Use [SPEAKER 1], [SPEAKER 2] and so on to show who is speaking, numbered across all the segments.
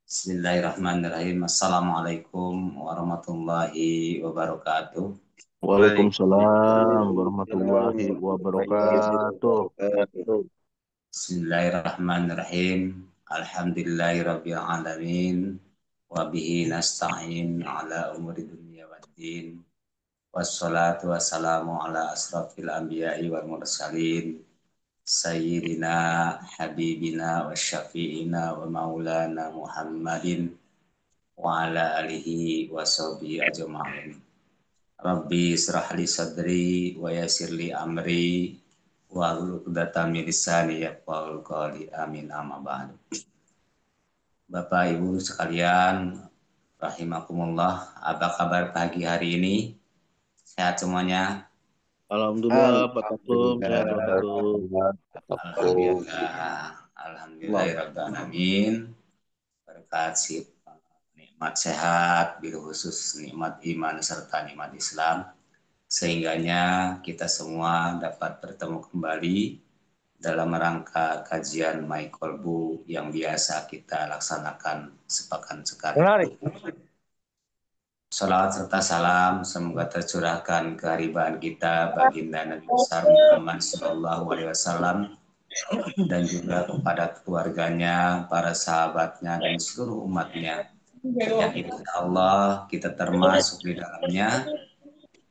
[SPEAKER 1] Bismillahirrahmanirrahim. Assalamualaikum warahmatullahi wabarakatuh.
[SPEAKER 2] Waalaikumsalam
[SPEAKER 3] Waalaikumsalam
[SPEAKER 2] warahmatullahi
[SPEAKER 3] warahmatullahi
[SPEAKER 2] wabarakatuh.
[SPEAKER 3] wabarakatuh.
[SPEAKER 1] Bismillahirrahmanirrahim. Alhamdulillahirabbil alamin. Wa bihi nasta'in ala umuri dunya waddin. Wassalatu wassalamu ala asrafil anbiya'i wal mursalin. Sayyidina habibina wa syafi'ina wa maulana Muhammadin wa ala alihi wa sahbihi ajma'in. Rabbi israh li sadri wa yassir li amri wa hlul 'uqdatam min lisani yafqahu qawli. Amin amma ba'du. Bapak Ibu sekalian, rahimakumullah. Apa kabar pagi hari ini? Sehat semuanya?
[SPEAKER 2] Alhamdulillah Pak Tatum, sehat Pak
[SPEAKER 3] Alhamdulillah,
[SPEAKER 2] Tatum.
[SPEAKER 3] Alhamdulillah.
[SPEAKER 1] Alhamdulillah.
[SPEAKER 3] Allah.
[SPEAKER 1] Alhamdulillahirabbil alamin. Berkat nikmat sehat, bil khusus nikmat iman serta nikmat Islam, sehingganya kita semua dapat bertemu kembali dalam rangka kajian My Kolbu yang biasa kita laksanakan sepekan sekali. Salawat serta salam semoga tercurahkan keharibaan kita baginda Nabi besar Muhammad Sallallahu Alaihi Wasallam dan juga kepada keluarganya, para sahabatnya dan seluruh umatnya yang insya Allah kita termasuk di dalamnya,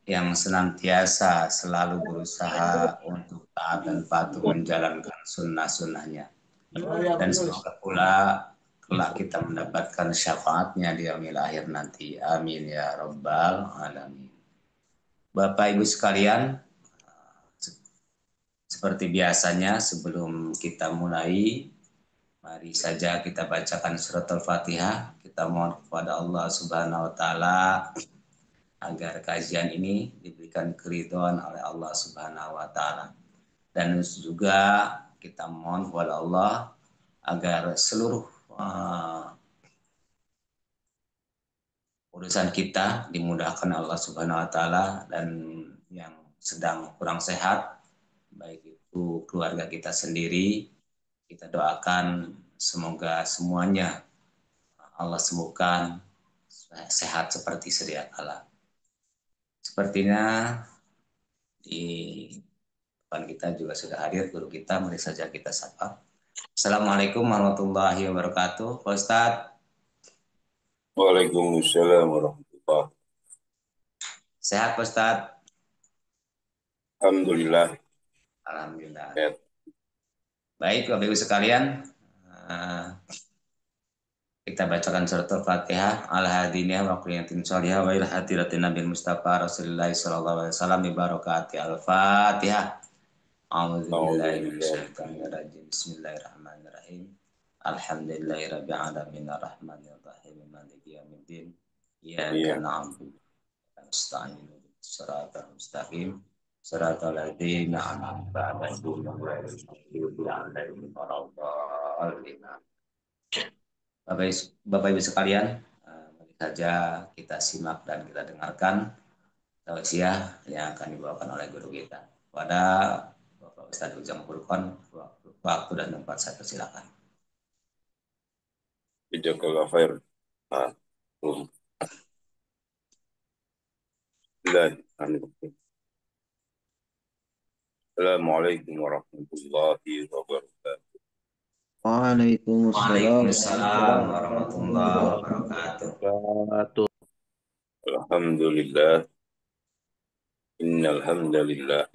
[SPEAKER 1] yang senantiasa selalu berusaha untuk taat dan patuh menjalankan sunnah-sunnahnya. Dan semoga pula kelak kita mendapatkan syafaatnya di yaumil akhir nanti. Amin ya rabbal alamin. Bapak Ibu sekalian, seperti biasanya sebelum kita mulai, mari saja kita bacakan surat Al-Fatihah. Kita mohon kepada Allah Subhanahu wa taala agar kajian ini diberikan keridhaan oleh Allah Subhanahu wa taala. Dan juga kita mohon kepada Allah agar seluruh urusan kita dimudahkan Allah Subhanahu wa taala, dan yang sedang kurang sehat, baik itu keluarga kita sendiri, kita doakan semoga semuanya Allah sembuhkan sehat seperti sedia kala. Sepertinya di depan kita juga sudah hadir guru kita, mari saja kita sapa. Assalamualaikum warahmatullahi wabarakatuh. Pak Ustadz,
[SPEAKER 3] Waalaikumsalam warahmatullahi.
[SPEAKER 1] sehat Pak Ustadz?
[SPEAKER 3] Alhamdulillah.
[SPEAKER 1] Alhamdulillah.
[SPEAKER 3] Sehat.
[SPEAKER 1] Baik Bapak Ibu sekalian, eh, kita bacakan surat Al-Fatihah. Al-hadiniyah wa qiyatin sholihah wa ilhadiratin Nabi Mustafa Rasulullah sallallahu alaihi wasallam bi barakati Al-Fatihah. A'udzubillahi
[SPEAKER 3] Alhamdulillah.
[SPEAKER 1] minasyaitonirrajim. Bismillahirrahmanirrahim. Alhamdulillahirabbil alamin arrahmanir rahim maliki yaumiddin. Iyyaka
[SPEAKER 3] Iya.
[SPEAKER 1] na'budu wa nasta'inu shiratal mustaqim. Shiratal ladzina an'amta 'alaihim ghairil maghdubi 'alaihim waladdallin. Bapak Ibu sekalian, mari saja kita simak dan kita dengarkan tausiah yang akan dibawakan oleh guru kita. Pada Bapak Ustadz Ujang Furqon, waktu dan tempat saya persilakan.
[SPEAKER 3] Jazakallah khair. Ah. Bismillahirrahmanirrahim. Assalamualaikum warahmatullahi wabarakatuh.
[SPEAKER 2] Waalaikumsalam
[SPEAKER 1] Waalaikumsalam warahmatullahi
[SPEAKER 2] warahmatullahi
[SPEAKER 1] wabarakatuh.
[SPEAKER 2] wabarakatuh.
[SPEAKER 3] Alhamdulillah. Innal hamdalillah.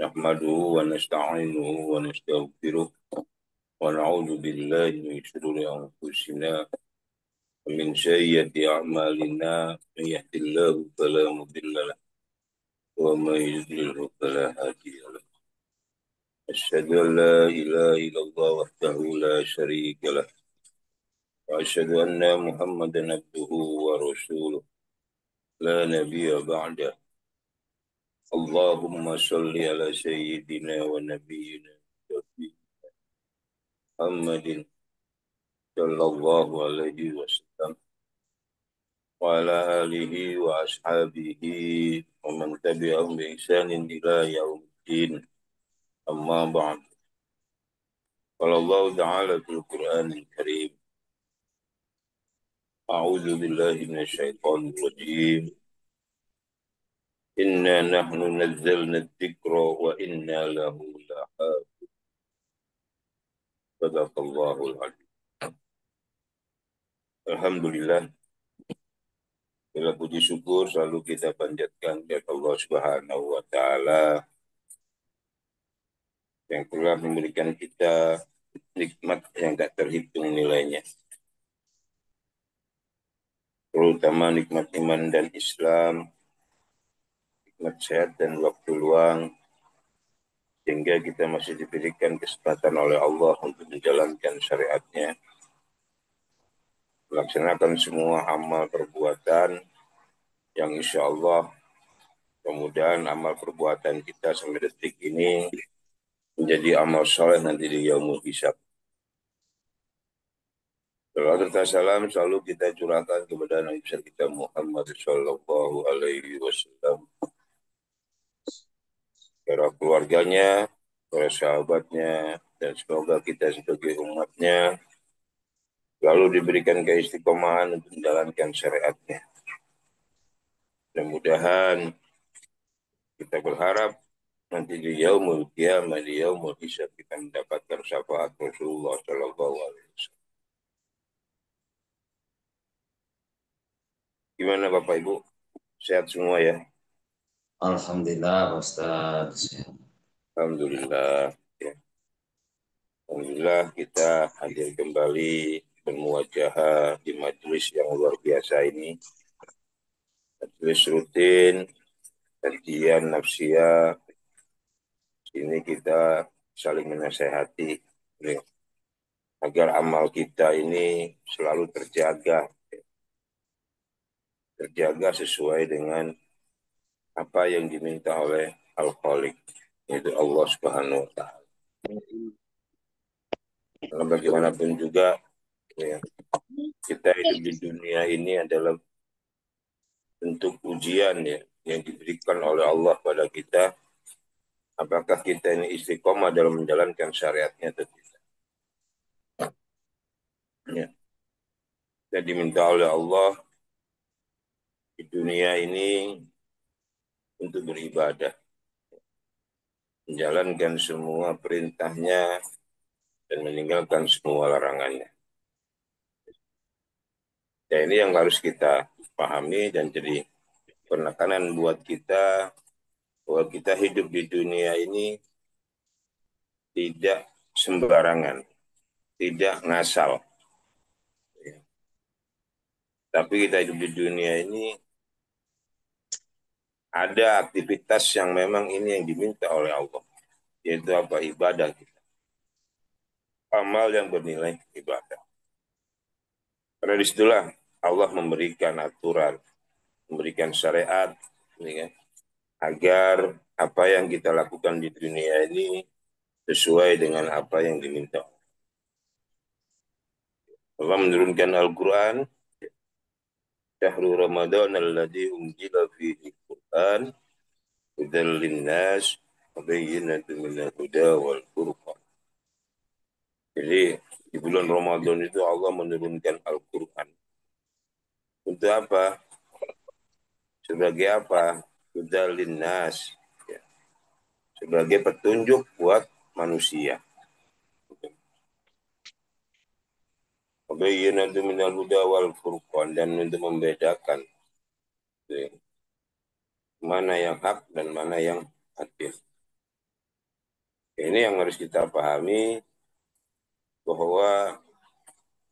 [SPEAKER 3] Nahmaduhu wa nasta'inuhu wa nastaghfiruh wa na'udzu billahi min shururi anfusina wa min sayyiati a'malina. Man yahdihillahu fala mudilla lahu wa man yudlilhu fala hadiya lahu. أشهد أن لا إله إلا الله وحده لا شريك له وأشهد أن محمدا عبده ورسوله لا نبي بعده. اللهم صل على سيدنا ونبينا محمد صلى الله عليه وسلم وعلى آله وأصحابه ومن تبعهم بإحسان إلى يوم الدين. أما بعد، قال الله تعالى في القرآن الكريم: أعوذ بالله من الشيطان الرجيم إنا نحن نزلنا الذكر وإنا له لحافظون صدق الله العظيم. Alhamdulillah, segala puji syukur selalu kita panjatkan kepada Allah Subhanahu wa Ta'ala yang telah memberikan kita nikmat yang tak terhitung nilainya, terutama nikmat iman dan Islam, nikmat sehat dan waktu luang, sehingga kita masih diberikan kesempatan oleh Allah untuk menjalankan syariatnya, melaksanakan semua amal perbuatan yang insya Allah kemudian amal perbuatan kita sampai detik ini menjadi amal soleh nanti di yaumul hisab. Salawat dan salam selalu kita curahkan kepada Nabi besar kita Muhammad Sallallahu Alaihi Wasallam, para keluarganya, para sahabatnya, dan semoga kita sebagai umatnya selalu diberikan keistiqomahan untuk menjalankan syariatnya. Mudah-mudahan kita berharap nanti di yaumul qiyamah, di yaumul hisab kita mendapatkan syafaat Rasulullah Sallallahu Alaihi Wasallam. Gimana Bapak Ibu? Sehat semua ya?
[SPEAKER 1] Alhamdulillah Ustaz.
[SPEAKER 3] Alhamdulillah. Ya. Alhamdulillah kita hadir kembali bermuajahah di majelis yang luar biasa ini. Majelis rutin, kajian nafsiyah. Sini kita saling menasehati agar amal kita ini selalu terjaga sesuai dengan apa yang diminta oleh Al-Khaliq, yaitu Allah Subhanahu wa Ta'ala. Karena bagaimanapun juga ya, kita hidup di dunia ini adalah bentuk ujian ya, yang diberikan oleh Allah pada kita, apakah kita ini istiqomah dalam menjalankan syariatnya atau tidak. Ya. Kita diminta oleh Allah di dunia ini untuk beribadah, menjalankan semua perintahnya dan meninggalkan semua larangannya. Ya, ini yang harus kita pahami dan jadi penekanan buat kita bahwa kita hidup di dunia ini tidak sembarangan, tidak ngasal. Tapi kita hidup di dunia ini ada aktivitas yang memang ini yang diminta oleh Allah, yaitu apa? Ibadah kita. Amal yang bernilai ibadah. Karena disitulah Allah memberikan aturan, memberikan syariat, ya, agar apa yang kita lakukan di dunia ini sesuai dengan apa yang diminta. Allah menurunkan Al-Quran, Syahrul Ramadan alladzi unzila fihi Al-Quran hudan linnas wa bayyinatun minal huda wal furqan. Jadi di bulan Ramadan itu Allah menurunkan Al-Quran. Untuk apa? Sebagai apa? Hudan linnas. Ya. Sebagai petunjuk buat manusia. Wa bayyinatun minal huda wal furqan, dan untuk membedakan ya, mana yang hak dan mana yang batil. Ini yang harus kita pahami, bahwa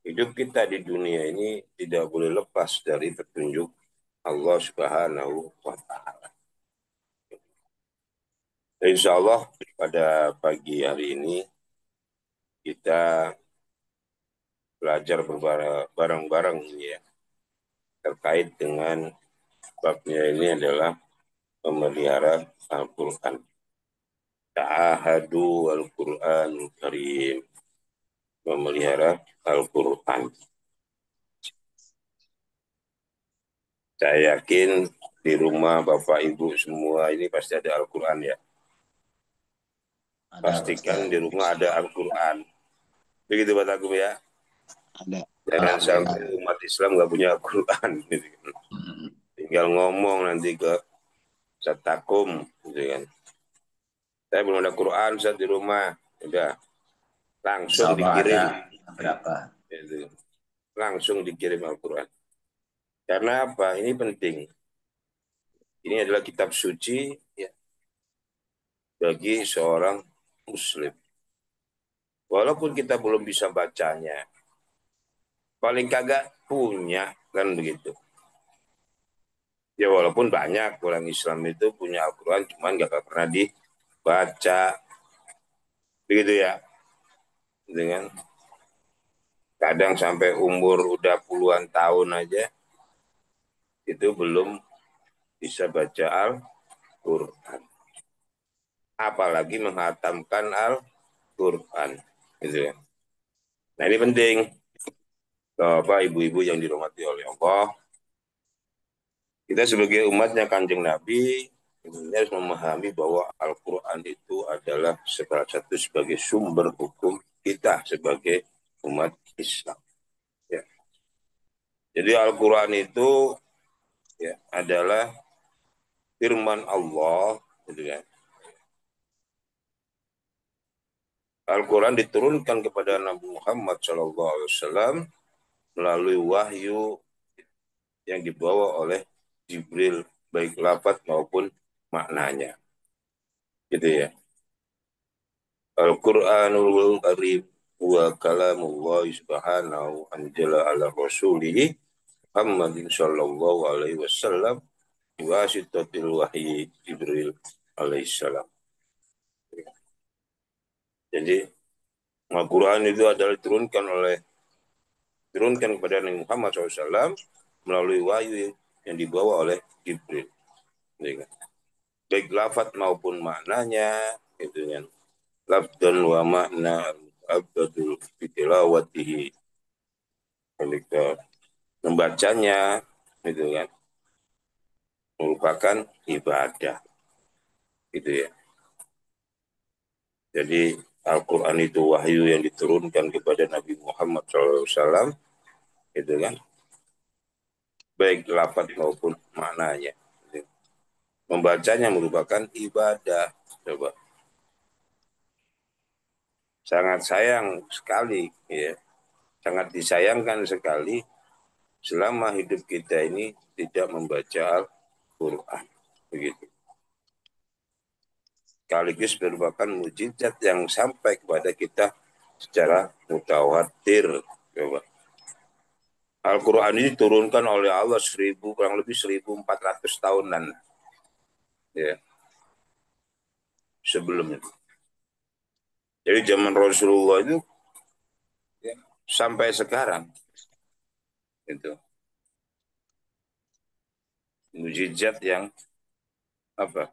[SPEAKER 3] hidup kita di dunia ini tidak boleh lepas dari petunjuk Allah Subhanahu wa Ta'ala. Insya Allah pada pagi hari ini kita belajar bareng-bareng ya, terkait dengan babnya ini adalah memelihara Al-Quran. Ta'ahadu Al-Quranul Karim. Memelihara Al-Quran. Saya yakin di rumah Bapak Ibu semua ini pasti ada Al-Quran ya. Pastikan di rumah ada Al-Quran. Begitu Pak Tagum ya?
[SPEAKER 2] Ada.
[SPEAKER 3] Jangan sampai umat Islam nggak punya Al-Quran. Gitu. Tinggal ngomong nanti ke Satakum. Gitu kan. Saya belum ada Quran saat di rumah. Udah langsung dikirim.
[SPEAKER 1] Ada berapa?
[SPEAKER 3] Gitu. Langsung dikirim Al-Quran. Karena apa? Ini penting. Ini adalah kitab suci ya, bagi seorang Muslim. Walaupun kita belum bisa bacanya, paling kagak punya kan begitu. Ya walaupun banyak orang Islam itu punya Al-Quran, cuman gak pernah dibaca. Begitu ya. Dengan kadang sampai umur udah puluhan tahun aja, itu belum bisa baca Al-Quran. Apalagi menghatamkan Al-Quran. Gitu ya. Nah ini penting. Bapak, ibu-ibu yang dirahmati oleh Allah, kita sebagai umatnya Kanjeng Nabi, ini harus memahami bahwa Al-Quran itu adalah salah satu sebagai sumber hukum kita sebagai umat Islam. Ya. Jadi Al-Quran itu ya, adalah firman Allah. Gitu kan. Al-Quran diturunkan kepada Nabi Muhammad SAW melalui wahyu yang dibawa oleh Jibril, baik lafaz maupun maknanya. Gitu ya. Al-Quranul Karim wa kalamullah subhanahu anjala ala rasulihi Muhammadin sallallahu alaihi wasallam wasitatil wahyi Jibril alaihissalam. Jadi Al-Quran itu adalah diturunkan kepada Nabi Muhammad SAW melalui wahyu yang dibawa oleh Jibril. Baik lafaz maupun maknanya, itu kan. Lafdan wa makna abdul fitilawatihi. Membacanya, itu kan, merupakan ibadah. Gitu ya. Jadi Al-Quran itu wahyu yang diturunkan kepada Nabi Muhammad SAW, itu kan, baik lafaz maupun maknanya. Membacanya merupakan ibadah. Coba. Sangat sayang sekali, ya, sangat disayangkan sekali selama hidup kita ini tidak membaca Al-Quran. Begitu. Sekaligus merupakan mujizat yang sampai kepada kita secara mutawatir. Coba. Al-Quran ini diturunkan oleh Allah kurang lebih 1400 tahunan. Ya. Sebelumnya. Jadi zaman Rasulullah itu ya, sampai sekarang itu mujizat yang apa?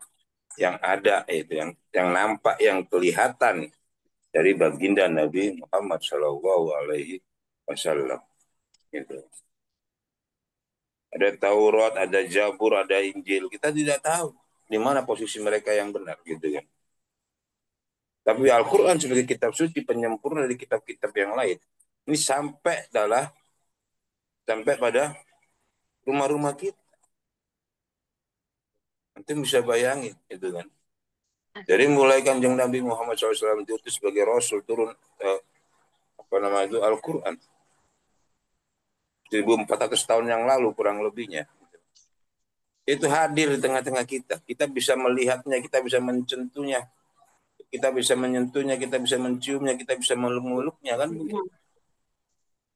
[SPEAKER 3] Yang ada itu yang nampak, yang kelihatan dari baginda Nabi Muhammad Shallallahu Alaihi Wasallam. Gitu. Ada Taurat, ada Zabur, ada Injil. Kita tidak tahu di mana posisi mereka yang benar, gitu kan. Tapi Al-Quran sebagai kitab suci penyempurna dari kitab-kitab yang lain. Ini sampai pada rumah-rumah kita. Nanti bisa bayangin, itu kan. Jadi mulai Kanjeng Nabi Muhammad SAW diutus sebagai Rasul turun Al-Quran 1400 tahun yang lalu kurang lebihnya. Itu hadir di tengah-tengah kita. Kita bisa melihatnya, kita bisa mencentuhnya, kita bisa menyentuhnya, kita bisa menciumnya, kita bisa meluk-meluknya kan begitu.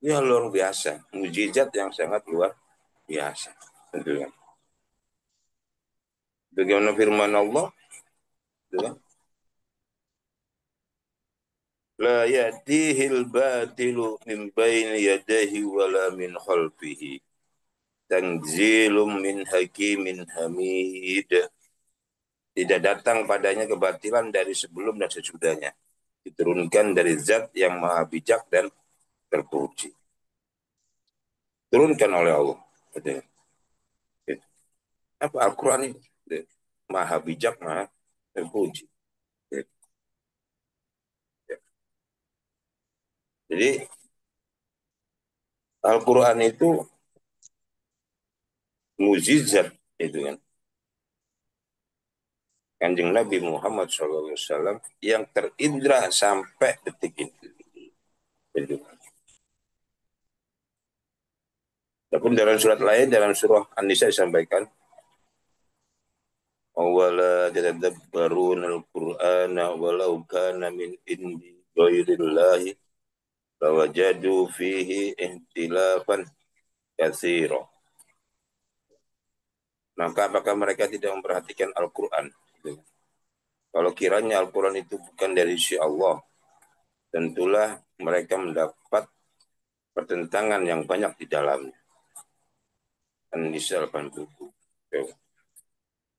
[SPEAKER 3] Ya luar biasa, mujizat yang sangat luar biasa. Tentunya. Bagaimana firman Allah? La ya'tihil batilu min baini yadayhi wala min khalfihi. Tanzilum min hakimin hamid. Tidak datang padanya kebatilan dari sebelum dan sesudahnya. Diturunkan dari zat yang maha bijak dan terpuji. Turunkan oleh Allah. Apa Al-Quran ini? Maha bijak, maha terpuji. Jadi Al-Quran itu mukjizat itu kan. Kanjeng Nabi Muhammad SAW yang terindra sampai detik ini. Itu. Tapi dalam surat lain, dalam surah An-Nisa disampaikan, awala yatadabbarun al-Qur'ana walau kana min indi ghairillahi lawajadu fihi ihtilafan katsira. Maka apakah mereka tidak memperhatikan Al-Quran? Kalau kiranya Al-Quran itu bukan dari si Allah, tentulah mereka mendapat pertentangan yang banyak di dalamnya. An-Nisa 80.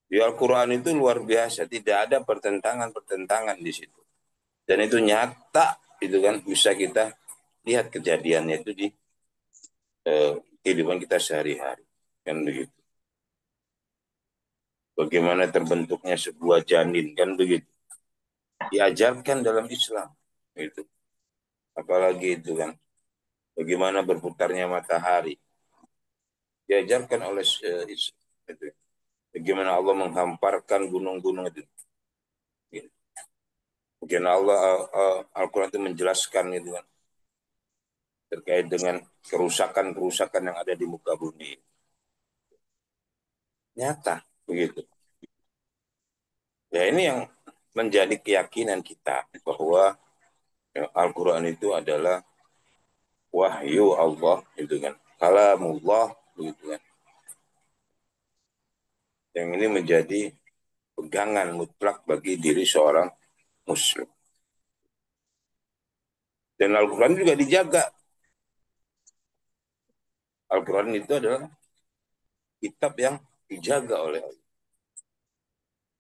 [SPEAKER 3] Di Al-Quran itu luar biasa, tidak ada pertentangan-pertentangan di situ. Dan itu nyata, itu kan bisa kita lihat kejadiannya itu di kehidupan kita sehari-hari. Kan begitu. Bagaimana terbentuknya sebuah janin, kan begitu. Diajarkan dalam Islam. Gitu. Apalagi itu kan. Bagaimana berputarnya matahari. Diajarkan oleh Islam. Gitu. Bagaimana Allah menghamparkan gunung-gunung itu. Gitu. Bagaimana Allah Al-Quran itu menjelaskan itu kan. Terkait dengan kerusakan-kerusakan yang ada di muka bumi. Nyata. Begitu. Ya ini yang menjadi keyakinan kita bahwa Al-Quran itu adalah wahyu Allah itu kan, kalamullah gitu kan, yang ini menjadi pegangan mutlak bagi diri seorang muslim. Dan Al-Quran juga dijaga. Al-Quran itu adalah kitab yang dijaga oleh Allah.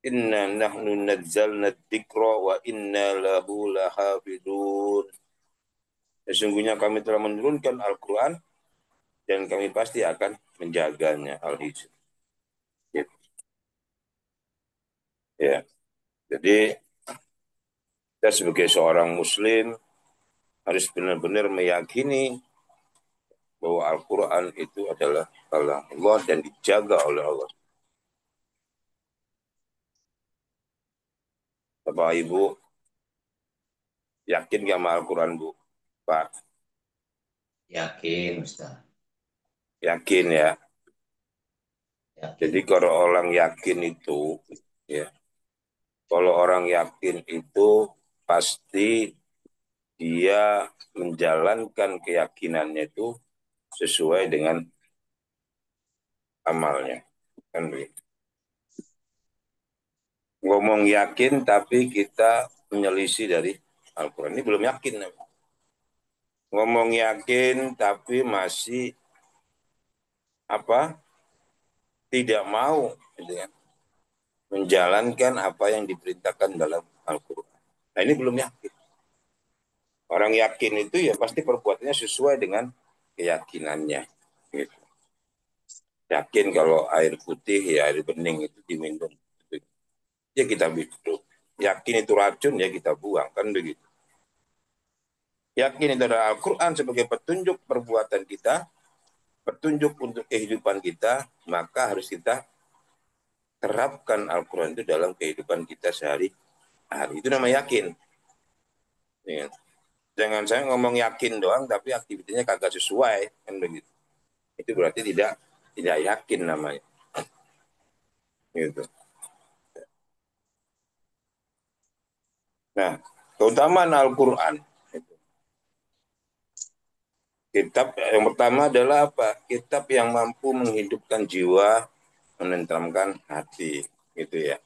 [SPEAKER 3] Inna nahnu nazzalna dzikra wa inna lahu lahafidun. Sesungguhnya kami telah menurunkan Al-Quran dan kami pasti akan menjaganya. Al-Hijr. Ya. Jadi kita sebagai seorang muslim harus benar-benar meyakini bahwa Al-Quran itu adalah kalam Allah dan dijaga oleh Allah. Bapak Ibu, yakin gak sama Al-Quran, Bu? Pak?
[SPEAKER 1] Yakin, Ustaz.
[SPEAKER 3] Yakin ya.
[SPEAKER 1] Yakin.
[SPEAKER 3] Jadi kalau orang yakin itu, ya, kalau orang yakin itu pasti dia menjalankan keyakinannya itu sesuai dengan amalnya. Kan begitu. Ngomong yakin tapi kita menyelisih dari Al-Quran. Ini belum yakin. Ngomong yakin tapi masih tidak mau gitu kan, menjalankan apa yang diperintahkan dalam Al-Quran. Nah ini belum yakin. Orang yakin itu ya pasti perbuatannya sesuai dengan keyakinannya. Gitu. Yakin kalau air putih ya air bening itu diminum. Gitu. Ya kita minum. Yakin itu racun ya kita buang. Kan begitu. Yakin itu adalah Al-Quran sebagai petunjuk perbuatan kita, petunjuk untuk kehidupan kita, maka harus kita terapkan Al-Quran itu dalam kehidupan kita sehari-hari. Itu namanya yakin. Ya. Jangan saya ngomong yakin doang, tapi aktivitasnya kagak sesuai. Kan begitu. Itu berarti tidak yakin namanya. Gitu. Nah, keutamaan Al-Quran. Kitab yang pertama adalah apa? Kitab yang mampu menghidupkan jiwa, menenteramkan hati. Gitu ya.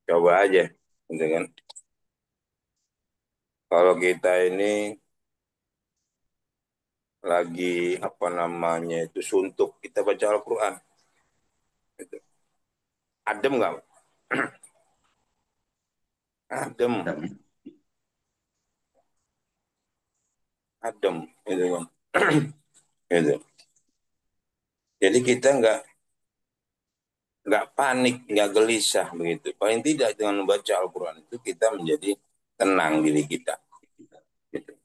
[SPEAKER 3] Coba aja. Gitu kan. Kalau kita ini lagi itu suntuk, kita baca Al-Quran. Gitu. Adem nggak? Adem. Adem. Gitu kan. Gitu. Jadi kita nggak panik, nggak gelisah begitu. Paling tidak dengan membaca Al-Quran itu kita menjadi tenang diri kita. Gitu.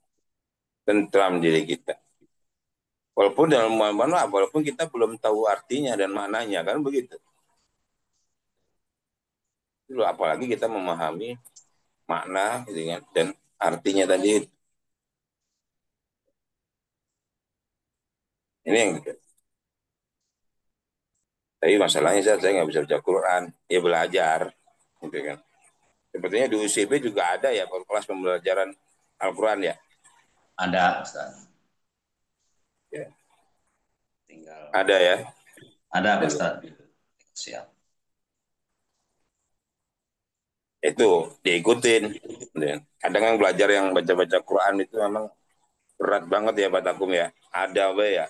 [SPEAKER 3] Tentram diri kita. Walaupun dalam walaupun kita belum tahu artinya dan maknanya, kan begitu. Itu apalagi kita memahami makna gitu kan, dan artinya tadi. Ini yang gitu. Tapi masalahnya saya nggak bisa baca Quran, ya belajar, gitu kan. Sepertinya di UCB juga ada ya kelas pembelajaran Al-Quran ya.
[SPEAKER 1] Ada, Ustaz.
[SPEAKER 3] Ya.
[SPEAKER 1] Tinggal
[SPEAKER 3] Ada ya.
[SPEAKER 1] ada, Ustaz. Siap.
[SPEAKER 3] Itu diikutin. Kadang yang belajar yang baca-baca Quran itu memang berat banget ya Pak Takum ya. Ada wae ya.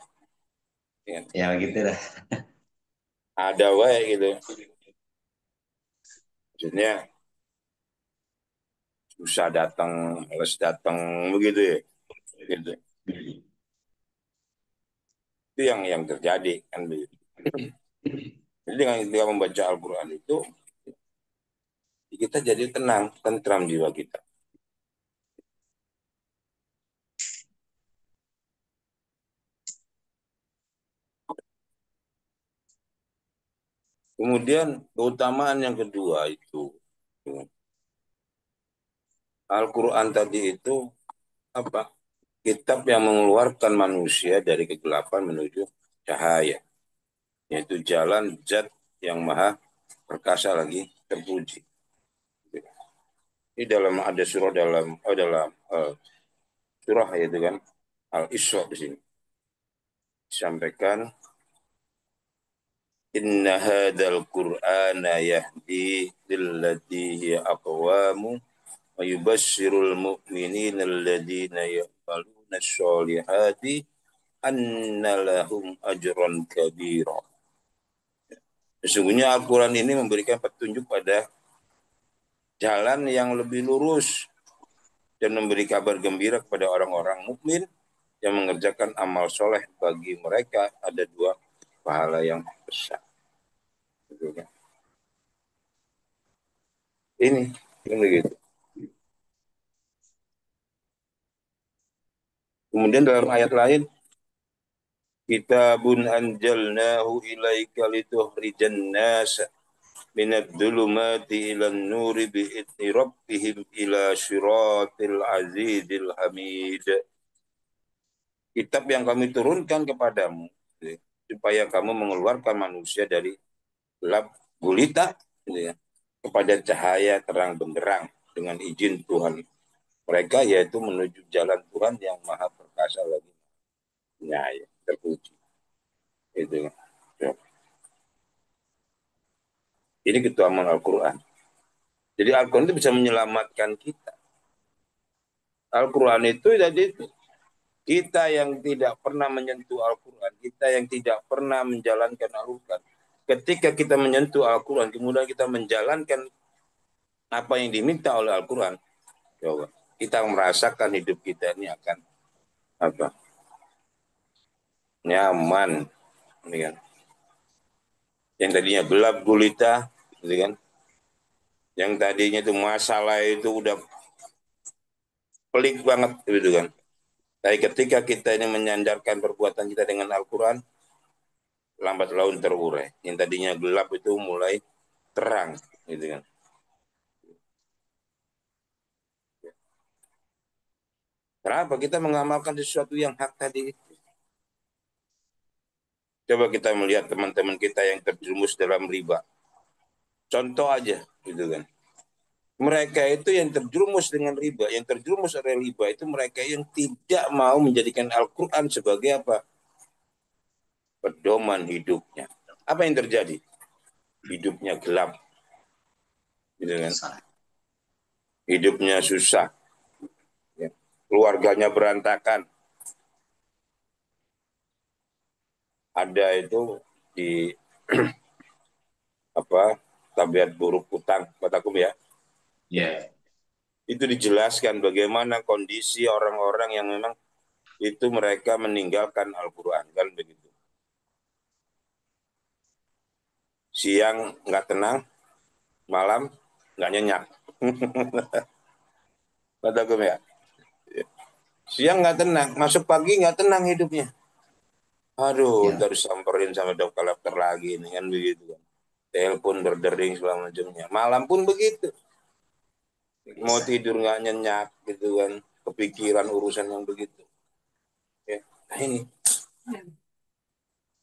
[SPEAKER 1] Ya gitu dah.
[SPEAKER 3] Ada wae gitu. Maksudnya susah datang, males datang begitu ya. Gitu. Itu yang terjadi kan begitu. Jadi dengan kita membaca Al-Quran itu kita jadi tenang, tentram jiwa kita. Kemudian keutamaan yang kedua itu Al-Quran tadi itu apa? Kitab yang mengeluarkan manusia dari kegelapan menuju cahaya, yaitu jalan zat yang maha perkasa lagi terpuji. Ini dalam ada surah dalam surah yaitu kan Al-Isra di sini disampaikan inna hadzal qur'ana yahdi lillati hiya aqwamu wa yubasyirul mu'minina alladhina ya'maluna sholihati anna lahum ajran kabira. Sesungguhnya Al-Quran ini memberikan petunjuk pada jalan yang lebih lurus dan memberi kabar gembira kepada orang-orang mukmin yang mengerjakan amal soleh. Bagi mereka ada dua pahala yang besar. Ini begitu. Kemudian dalam ayat lain, kitabun anjalnahu ilaika litukhrijan nas minad dhulumati ilan nuri bi'idni rabbihim ila syiratil azizil hamid. Kitab yang kami turunkan kepadamu supaya kamu mengeluarkan manusia dari gelap gulita kepada cahaya terang benderang dengan izin Tuhan mereka, yaitu menuju jalan Tuhan yang maha perkasa lagi penyayang terpuji. Itu ya. Ini keutamaan Al-Quran. Jadi Al-Quran itu bisa menyelamatkan kita. Al-Quran itu jadi kita yang tidak pernah menyentuh Al-Quran, kita yang tidak pernah menjalankan Al-Quran, ketika kita menyentuh Al-Quran, kemudian kita menjalankan apa yang diminta oleh Al-Quran, kita merasakan hidup kita ini akan apa? Nyaman, kan? Yang tadinya gelap gulita, kan? Yang tadinya itu masalah itu udah pelik banget, gitu kan? Tapi ketika kita ini menyandarkan perbuatan kita dengan Al-Quran, lambat laun terurai. Yang tadinya gelap itu mulai terang, gitu kan? Kenapa kita mengamalkan sesuatu yang hak tadi? Coba kita melihat teman-teman kita yang terjerumus dalam riba. Contoh aja, gitu kan? Mereka itu yang terjerumus dengan riba, yang terjerumus oleh riba itu mereka yang tidak mau menjadikan Al-Quran sebagai apa? Pedoman hidupnya. Apa yang terjadi? Hidupnya gelap, gitu kan? Hidupnya susah, ya. Keluarganya berantakan. Ada itu di apa tabiat buruk utang, kataku ya.
[SPEAKER 1] Ya.
[SPEAKER 3] Itu dijelaskan bagaimana kondisi orang-orang yang memang itu mereka meninggalkan Al-Quran, kan begitu. Siang nggak tenang, malam nggak nyenyak. Kataku ya. Siang nggak tenang, masuk pagi nggak tenang hidupnya. Aduh,
[SPEAKER 1] Ya,
[SPEAKER 3] ntar disamperin sama dokter lagi nih kan begitu kan. Telepon berdering segala macamnya. Malam pun begitu. Mau
[SPEAKER 1] bisa.
[SPEAKER 3] tidur nggak nyenyak gitu kan. Kepikiran urusan yang begitu. Ya, nah ini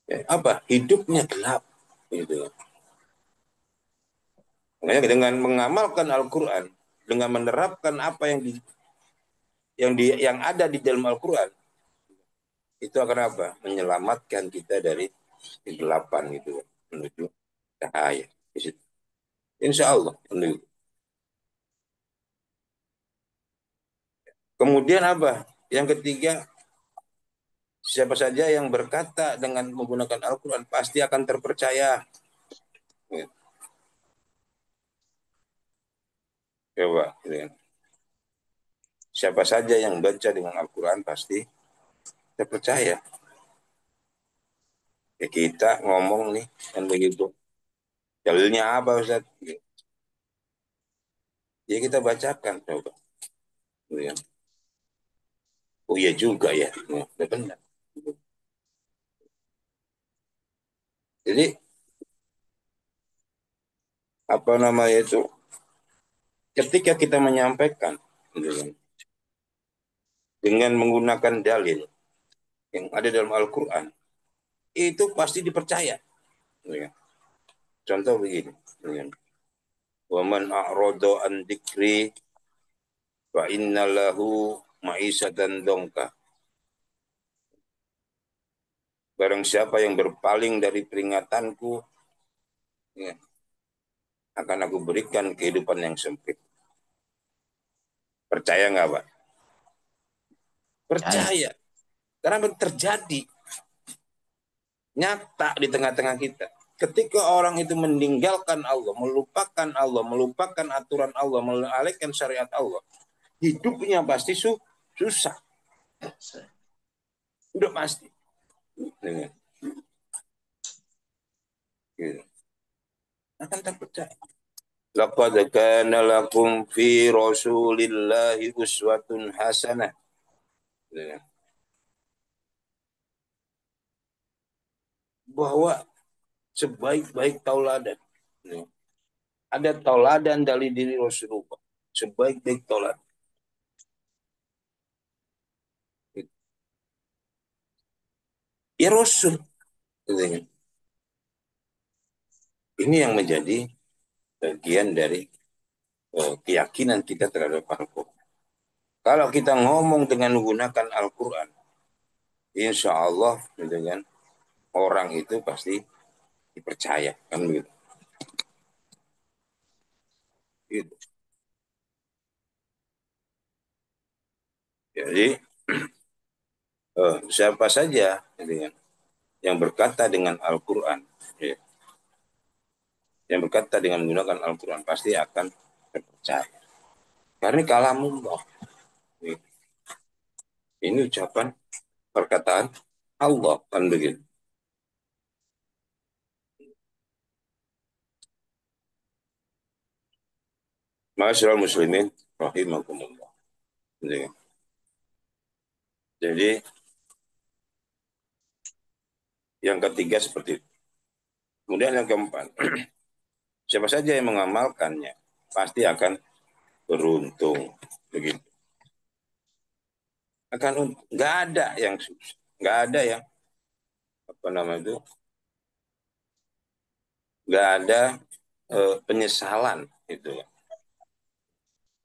[SPEAKER 3] ya, apa? Hidupnya gelap gitu. Makanya dengan mengamalkan Al-Quran, dengan menerapkan apa yang ada di dalam Al-Quran, itu akan apa? Menyelamatkan kita dari kegelapan gitu menuju cahaya. Insya Allah. Kemudian apa? Yang ketiga, siapa saja yang berkata dengan menggunakan Al-Quran pasti akan terpercaya. Coba, gitu kan. Siapa saja yang baca dengan Al-Quran pasti terpercaya. Ya kita ngomong nih kan begitu. Dalilnya apa Ustaz? Ya kita bacakan coba. Gitu kan. Oh iya juga ya. Ya, benar. Jadi apa namanya itu? Ketika kita menyampaikan gitu kan, dengan menggunakan dalil yang ada dalam Al-Quran, itu pasti dipercaya. Gitu kan. Contoh begini. Gitu kan. Waman a'rodo an dikri fa inna lahu ma'isatan dongka. Barang siapa yang berpaling dari peringatanku, ya, akan aku berikan kehidupan yang sempit. Percaya nggak, Pak?
[SPEAKER 1] Percaya.
[SPEAKER 3] Percaya. Karena terjadi nyata di tengah-tengah kita. Ketika orang itu meninggalkan Allah, melupakan aturan Allah, mengalihkan syariat Allah, hidupnya pasti susah. Udah pasti. Gitu. Akan tak percaya. Laqad kana lakum fi Rasulillahi uswatun hasanah. Bahwa sebaik-baik tauladan. Ada tauladan dari diri Rasulullah. Sebaik-baik tauladan. Ya Rasul. Ini yang menjadi bagian dari keyakinan kita terhadap Al-Quran. Kalau kita ngomong dengan menggunakan Al-Quran, insya Allah dengan orang itu pasti dipercaya. Kan begitu. Gitu. Jadi siapa saja dengan yang berkata dengan Al-Quran, ya, yang berkata dengan menggunakan Al-Quran pasti akan terpercaya. Karena kalamullah. Ini ucapan perkataan Allah kan begitu. Masyaallah muslimin rahimakumullah. Jadi yang ketiga seperti itu. Kemudian yang keempat, siapa saja yang mengamalkannya pasti akan beruntung. Begitu. Nggak ada yang susah, nggak ada yang apa namanya itu, nggak ada penyesalan itu.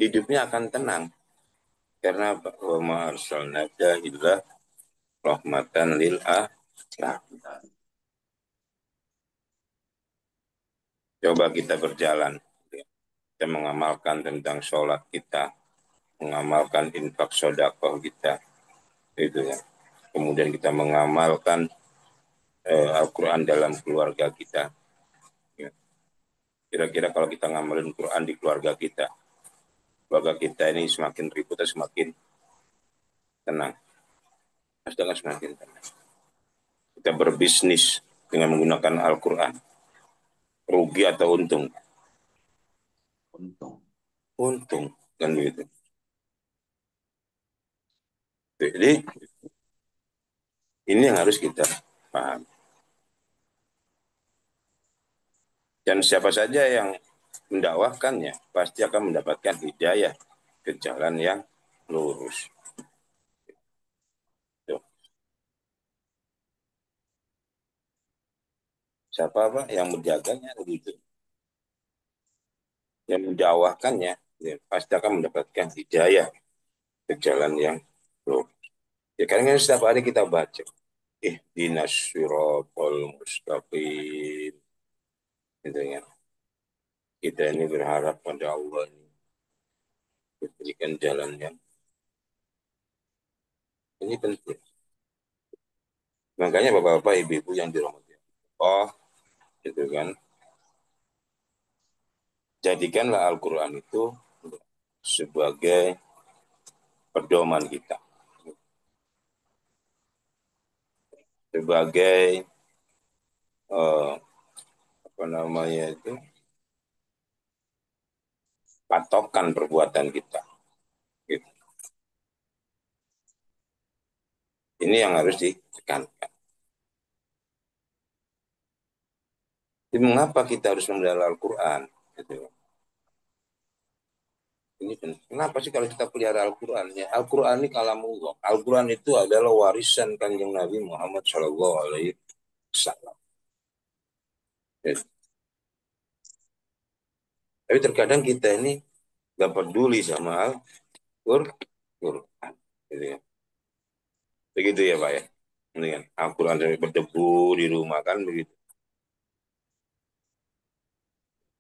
[SPEAKER 3] Hidupnya akan tenang karena wa ma arsalnaka illa rahmatan lil alamin. Coba kita berjalan, kita mengamalkan tentang sholat kita, mengamalkan infak sodakoh kita, itu ya. Kemudian kita mengamalkan Al-Quran dalam keluarga kita. Ya. Kira-kira kalau kita ngamalin Quran di keluarga kita ini semakin ribut atau semakin tenang. Sedangkan semakin tenang. Kita berbisnis dengan menggunakan Al-Quran. Rugi atau untung?
[SPEAKER 1] Untung.
[SPEAKER 3] Untung, kan begitu. Jadi ini yang harus kita Paham? Dan siapa saja yang mendakwahkannya pasti akan mendapatkan hidayah ke jalan yang lurus. Tuh. Siapa Pak yang menjaganya begitu? Yang mendakwahkannya ya, pasti akan mendapatkan hidayah ke jalan yang lurus. Ya karena setiap hari kita baca ihdinas siratal mustaqim. Gitu ya. Kita ini berharap pada Allah ini diberikan jalan yang ini penting. Makanya bapak-bapak, ibu-ibu yang dirahmati Allah, gitu kan, jadikanlah Al-Quran itu sebagai pedoman kita, sebagai eh, apa namanya itu patokan perbuatan kita. Gitu. Ini yang harus ditekankan. Jadi mengapa kita harus membela Al-Quran? Gitu. Ini kenapa sih kalau kita pelihara Al-Quran? Ya, Al-Quran ini kalamullah. Al-Quran itu adalah warisan kanjeng Nabi Muhammad Shallallahu Alaihi Wasallam. Ya. Tapi terkadang kita ini gak peduli sama Al-Quran. Gitu ya. Begitu ya Pak ya. Ini kan Al-Quran sampai berdebu di rumah kan begitu.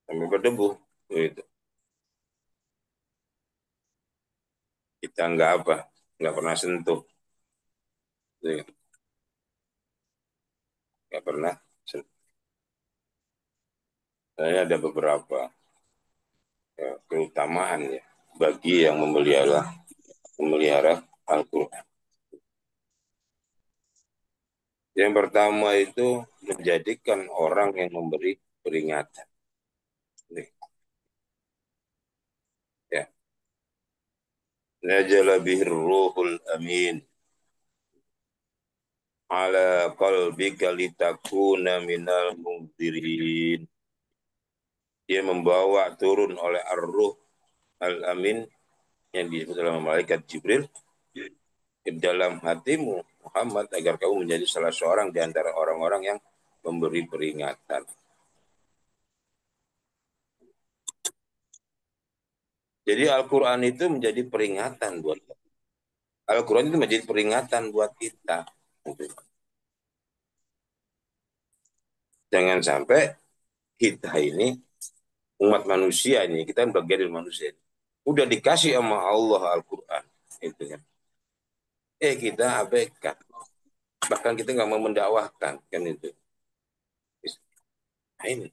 [SPEAKER 3] Sampai berdebu. Begitu. Kita nggak apa, nggak pernah sentuh. Gitu. Nggak pernah sentuh. Saya ada beberapa ya, keutamaan ya bagi yang memelihara Al-Quran. Yang pertama itu menjadikan orang yang memberi peringatan. Nih, ya. Najala bihir ruhul amin ala qalbika litakuna minal munzirin. Dia membawa turun oleh ar-ruh al-amin yang disebut oleh malaikat Jibril ke dalam hatimu Muhammad agar kamu menjadi salah seorang di antara orang-orang yang memberi peringatan. Jadi Al-Quran itu menjadi peringatan buat kita. Al-Quran itu menjadi peringatan buat kita. Jangan sampai kita ini umat manusia ini, kita bagian dari manusia. Udah dikasih sama Allah Al-Quran. Itu kan. Kita abaikan. Bahkan kita nggak mau mendakwahkan. Kan itu. Nah ini.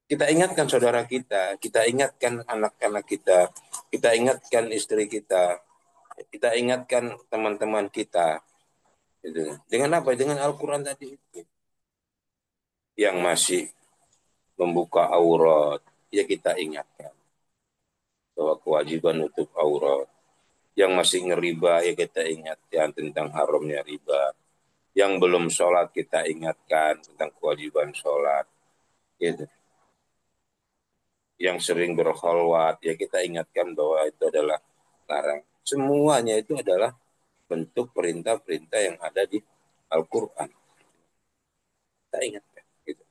[SPEAKER 3] Kita ingatkan saudara kita ingatkan anak-anak kita ingatkan istri kita ingatkan teman-teman kita. Gitu. Dengan apa? Dengan Al-Quran tadi itu. Yang masih membuka aurat, ya kita ingatkan bahwa kewajiban nutup aurat. Yang masih ngeriba, ya kita ingatkan tentang haramnya riba. Yang belum sholat, kita ingatkan tentang kewajiban sholat. Gitu. Yang sering berkholwat, ya kita ingatkan bahwa itu adalah larang. Semuanya itu adalah bentuk perintah-perintah yang ada di Al-Quran. Kita ingatkan. Gitu.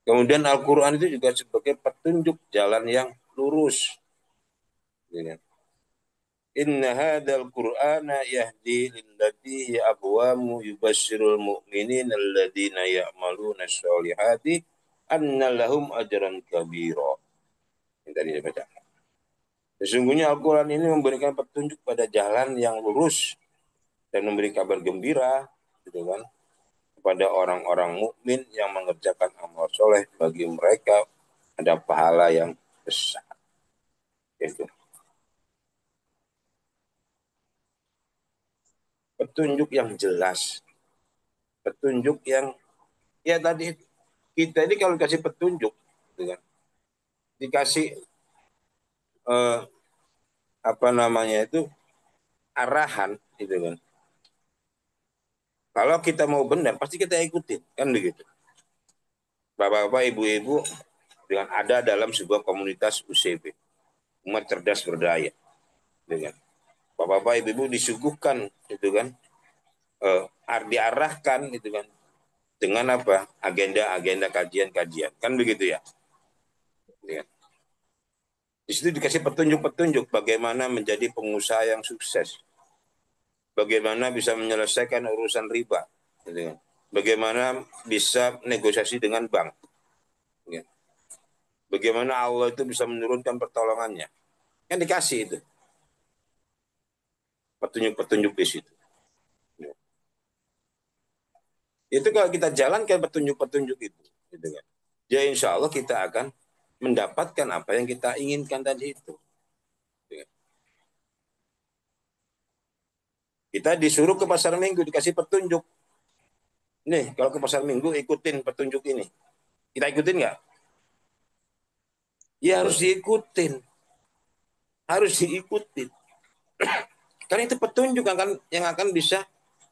[SPEAKER 3] Kemudian Al-Quran itu juga sebagai petunjuk jalan yang lurus. Gitu. Inna hadal Qur'ana yahdi lillati hiya aqwamu yubasyirul mu'minin alladhina ya'maluna sholihati anna lahum ajran kabira. Yang tadi saya baca. Sesungguhnya Al-Quran ini memberikan petunjuk pada jalan yang lurus dan memberi kabar gembira, gitu kan, kepada orang-orang mukmin yang mengerjakan amal soleh. Bagi mereka ada pahala yang besar. Itu. Petunjuk yang jelas, petunjuk yang ya tadi kita ini kalau dikasih petunjuk, gitu kan, dikasih apa namanya itu arahan, gitu kan. Kalau kita mau benar, pasti kita ikutin, kan begitu. Bapak-bapak, ibu-ibu, dengan ada dalam sebuah komunitas UCB, umat cerdas berdaya, dengan bapak-bapak, ibu-ibu disuguhkan, gitu kan, diarahkan, gitu kan, dengan apa? Agenda-agenda kajian-kajian, kan begitu ya. Gitu kan? Di situ dikasih petunjuk-petunjuk bagaimana menjadi pengusaha yang sukses, bagaimana bisa menyelesaikan urusan riba, gitu kan. Bagaimana bisa negosiasi dengan bank, gitu. Bagaimana Allah itu bisa menurunkan pertolongannya, kan dikasih itu petunjuk-petunjuk di situ. Itu kalau kita jalankan petunjuk-petunjuk itu, gitu kan. Ya insya Allah kita akan mendapatkan apa yang kita inginkan tadi itu. Kita disuruh ke pasar minggu, dikasih petunjuk. Nih, kalau ke pasar minggu ikutin petunjuk ini. Kita ikutin nggak? Ya harus diikutin. Harus diikutin. Karena itu petunjuk yang akan bisa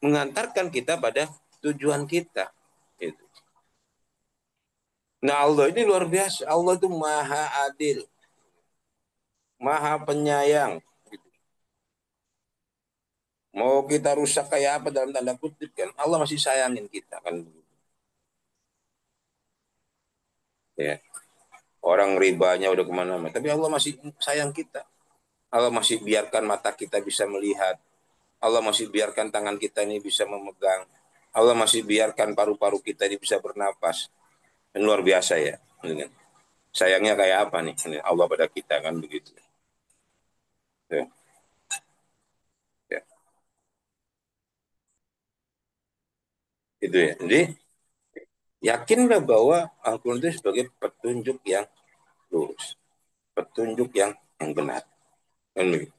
[SPEAKER 3] mengantarkan kita pada tujuan kita. Gitu. Nah Allah ini luar biasa. Allah itu maha adil. Maha penyayang. Mau kita rusak kayak apa dalam tanda kutip kan. Allah masih sayangin kita kan. Ya. Orang ribanya udah kemana-mana. Tapi Allah masih sayang kita. Allah masih biarkan mata kita bisa melihat. Allah masih biarkan tangan kita ini bisa memegang. Allah masih biarkan paru-paru kita ini bisa bernapas. Dan luar biasa ya. Sayangnya kayak apa nih Allah pada kita kan begitu. Ya. Ya. Itu ya. Jadi yakinlah bahwa Al-Quran itu sebagai petunjuk yang lurus. Petunjuk yang benar. Kan begitu.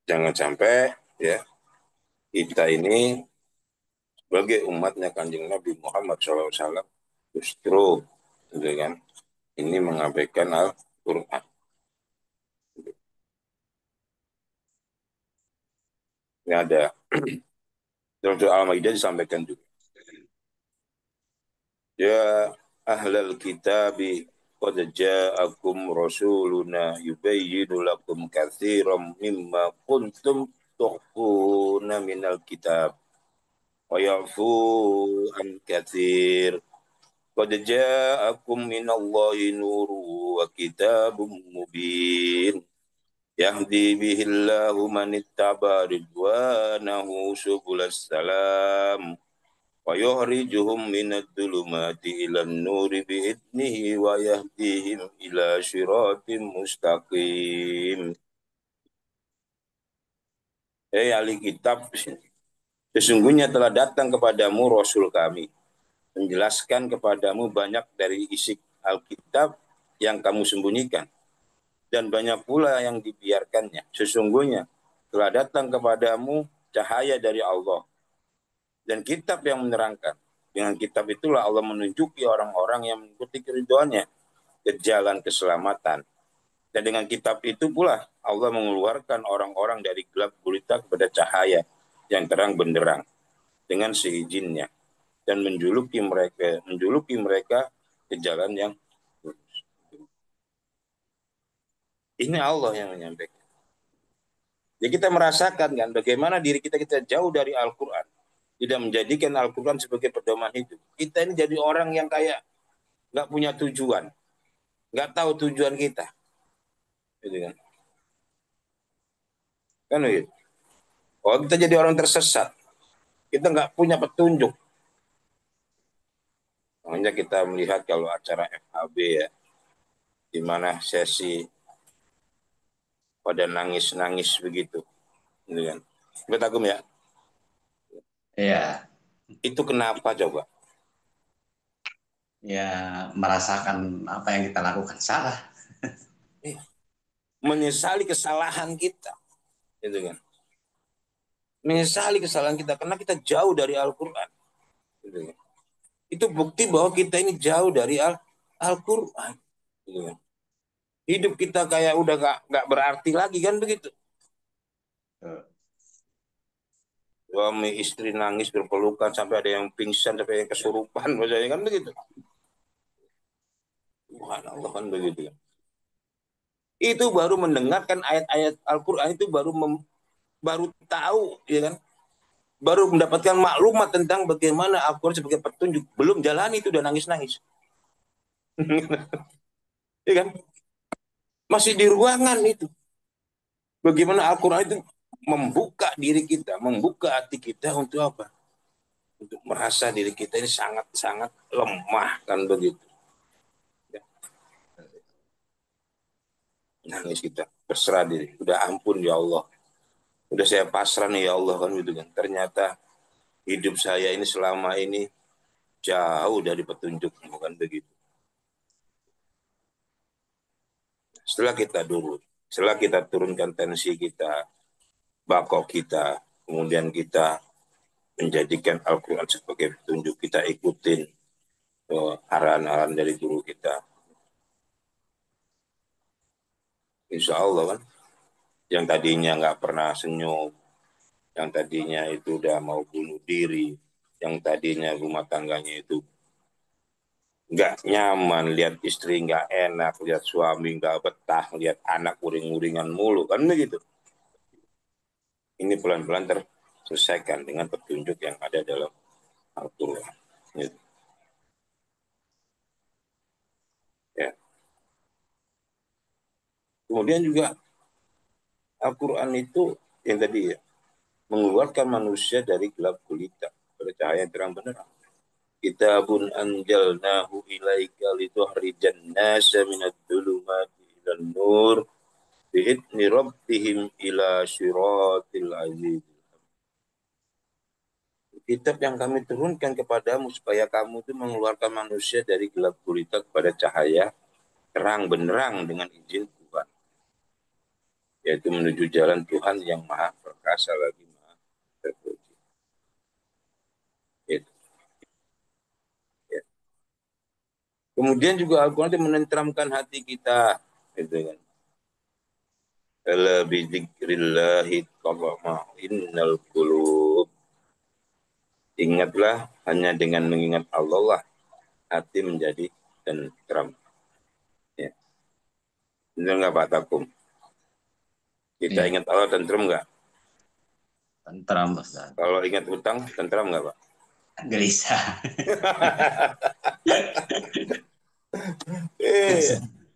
[SPEAKER 3] Jangan sampai ya kita ini sebagai umatnya Kanjeng Nabi Muhammad SAW justru gitu kan ini mengabaikan Al-Quran. Ini ada dalam surah Al-Maidah disampaikan juga. Ya ahlal kitabi qad ja'akum rasuluna yubayyinu lakum katsiran mimma kuntum tukhfuna minal kitab wa ya'fu an katsir. Qad ja'akum minallahi nurun wa kitabun mubin. Yahdi bihillahu man ittaba ridwanahu subulas salam wa yukhrijuhum minad dhulumati ilan nuri biidnihi wa yahdihim ila syiratim mustaqim. Ahli kitab, sesungguhnya telah datang kepadamu Rasul kami, menjelaskan kepadamu banyak dari isi Alkitab yang kamu sembunyikan, dan banyak pula yang dibiarkannya. Sesungguhnya telah datang kepadamu cahaya dari Allah dan kitab yang menerangkan. Dengan kitab itulah Allah menunjuki orang-orang yang mengikuti keriduannya ke jalan keselamatan. Dan dengan kitab itu pula Allah mengeluarkan orang-orang dari gelap gulita kepada cahaya yang terang benderang dengan seizinnya dan menjuluki mereka ke jalan yang lurus. Ini Allah yang menyampaikan. Jadi kita merasakan kan bagaimana diri kita jauh dari Al-Quran. Tidak menjadikan Al-Quran sebagai pedoman hidup. Kita ini jadi orang yang kayak nggak punya tujuan. Nggak tahu tujuan kita. Gitu kan. Kan begitu. Oh, kita jadi orang tersesat. Kita nggak punya petunjuk. Makanya kita melihat kalau acara FHB ya, di mana sesi pada nangis-nangis begitu. Gitu kan. Betagum ya?
[SPEAKER 1] Iya.
[SPEAKER 3] Itu kenapa coba?
[SPEAKER 1] Ya merasakan apa yang kita lakukan salah.
[SPEAKER 3] Menyesali kesalahan kita. Gitu kan. Menyesali kesalahan kita karena kita jauh dari Al-Quran. Gitu kan. Itu bukti bahwa kita ini jauh dari Al-Quran. Gitu kan. hidup kita kayak udah nggak berarti lagi kan begitu. Suami istri nangis berpelukan sampai ada yang pingsan sampai yang kesurupan, maksudnya kan begitu. Subhanallah kan begitu. Itu baru mendengarkan ayat-ayat Al-Quran itu baru tahu, ya kan? Baru mendapatkan maklumat tentang bagaimana Al-Quran sebagai petunjuk. Belum jalani itu udah nangis-nangis. Ya kan? Masih di ruangan itu. Bagaimana Al-Quran itu membuka diri kita, membuka hati kita untuk apa? Untuk merasa diri kita ini sangat-sangat lemah kan begitu. Ya. Nangis kita, berserah diri. Udah ampun ya Allah. Udah saya pasrah nih ya Allah kan gitu kan. Ternyata hidup saya ini selama ini jauh dari petunjuk, bukan begitu. Setelah kita turunkan tensi kita, bakok kita, kemudian kita menjadikan Al-Quran sebagai petunjuk, kita ikutin arahan-arahan dari guru kita. Insya Allah kan, yang tadinya nggak pernah senyum, yang tadinya itu udah mau bunuh diri, yang tadinya rumah tangganya itu nggak nyaman, lihat istri nggak enak, lihat suami nggak betah, lihat anak uring-uringan mulu, kan begitu. Ini pelan-pelan terselesaikan dengan petunjuk yang ada dalam Al-Quran. Gitu. Ya. Kemudian juga Al-Quran itu yang tadi ya, mengeluarkan manusia dari gelap gulita pada cahaya yang terang benderang. Kitabun anjalnahu ilaika litukhrijan nasa minad dhulumati ilan nur bi'idni rabbihim ila syiratil aziz. Kitab yang kami turunkan kepadamu supaya kamu itu mengeluarkan manusia dari gelap gulita kepada cahaya terang benderang dengan izin Tuhan. Yaitu menuju jalan Tuhan yang maha perkasa lagi maha terpuji. Gitu. Ya. Kemudian juga Al-Quran itu menenteramkan hati kita. Gitu kan. Ala bidzikrillahi tatma'innal qulub. Ingatlah hanya dengan mengingat Allah lah hati menjadi tentram. Ya. Benar nggak Pak Takum? Kita
[SPEAKER 1] Ya.
[SPEAKER 3] ingat Allah tentram nggak?
[SPEAKER 1] Tentram, Ustaz.
[SPEAKER 3] Kalau ingat utang, tentram nggak Pak?
[SPEAKER 1] Gelisah.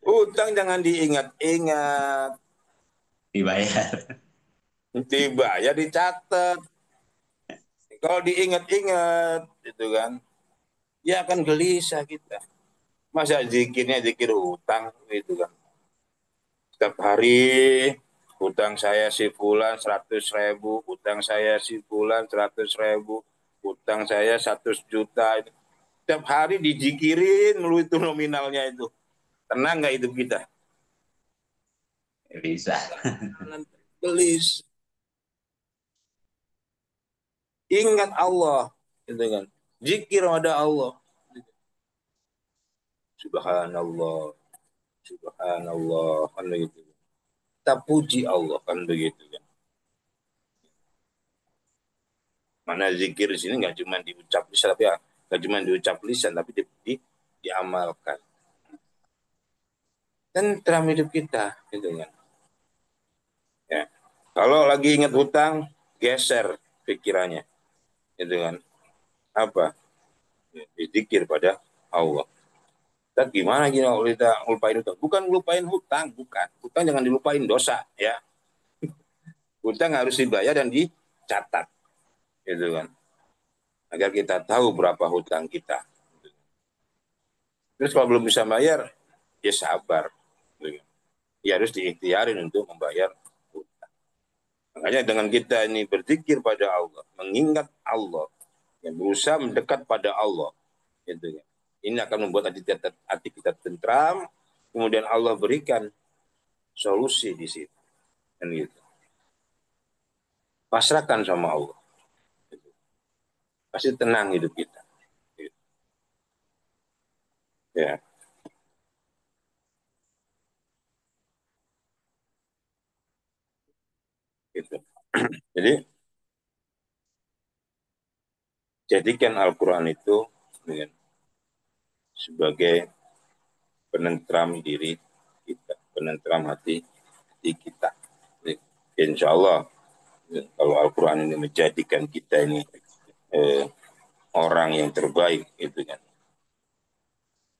[SPEAKER 3] Utang jangan diingat-ingat.
[SPEAKER 1] Dibayar.
[SPEAKER 3] Tiba ya dicatat. Kalau diingat-ingat, itu kan, ya akan gelisah kita. Masa zikirnya zikir hutang, gitu kan. Setiap hari, hutang saya si fulan 100.000, hutang saya si fulan 100.000, hutang saya 100 juta. Setiap hari dijikirin melalui itu nominalnya itu. Tenang nggak hidup kita?
[SPEAKER 1] Bisa.
[SPEAKER 3] Gelis. Ingat Allah, gitu kan. Zikir pada Allah. Subhanallah, Subhanallah, kan begitu. Kita puji Allah, kan begitu kan. Mana zikir di sini nggak cuma diucap lisan, tapi ya, nggak cuma diucap lisan, tapi diamalkan. Tentram hidup kita, gitu kan. Ya. Kalau lagi ingat hutang, geser pikirannya, gitu kan. Apa? Ya, zikir pada Allah. Dan gimana gini kalau kita ngelupain hutang? Bukan ngelupain hutang, bukan. Hutang jangan dilupain, dosa, ya. Hutang harus dibayar dan dicatat, gitu kan. Agar kita tahu berapa hutang kita. Terus kalau belum bisa bayar, ya sabar. Ya harus diikhtiarin untuk membayar hutang. Makanya dengan kita ini berzikir pada Allah, mengingat Allah, yang berusaha mendekat pada Allah, gitu kan. Ini akan membuat hati kita tentram, kemudian Allah berikan solusi di situ. Dan gitu. Pasrahkan sama Allah. Gitu. Pasti tenang hidup kita. Gitu. Ya. Gitu. Jadi jadikan Al-Quran itu sebagai penentram diri kita, penentram hati kita. Jadi, insya Allah kalau Al-Quran ini menjadikan kita ini orang yang terbaik, gitu kan,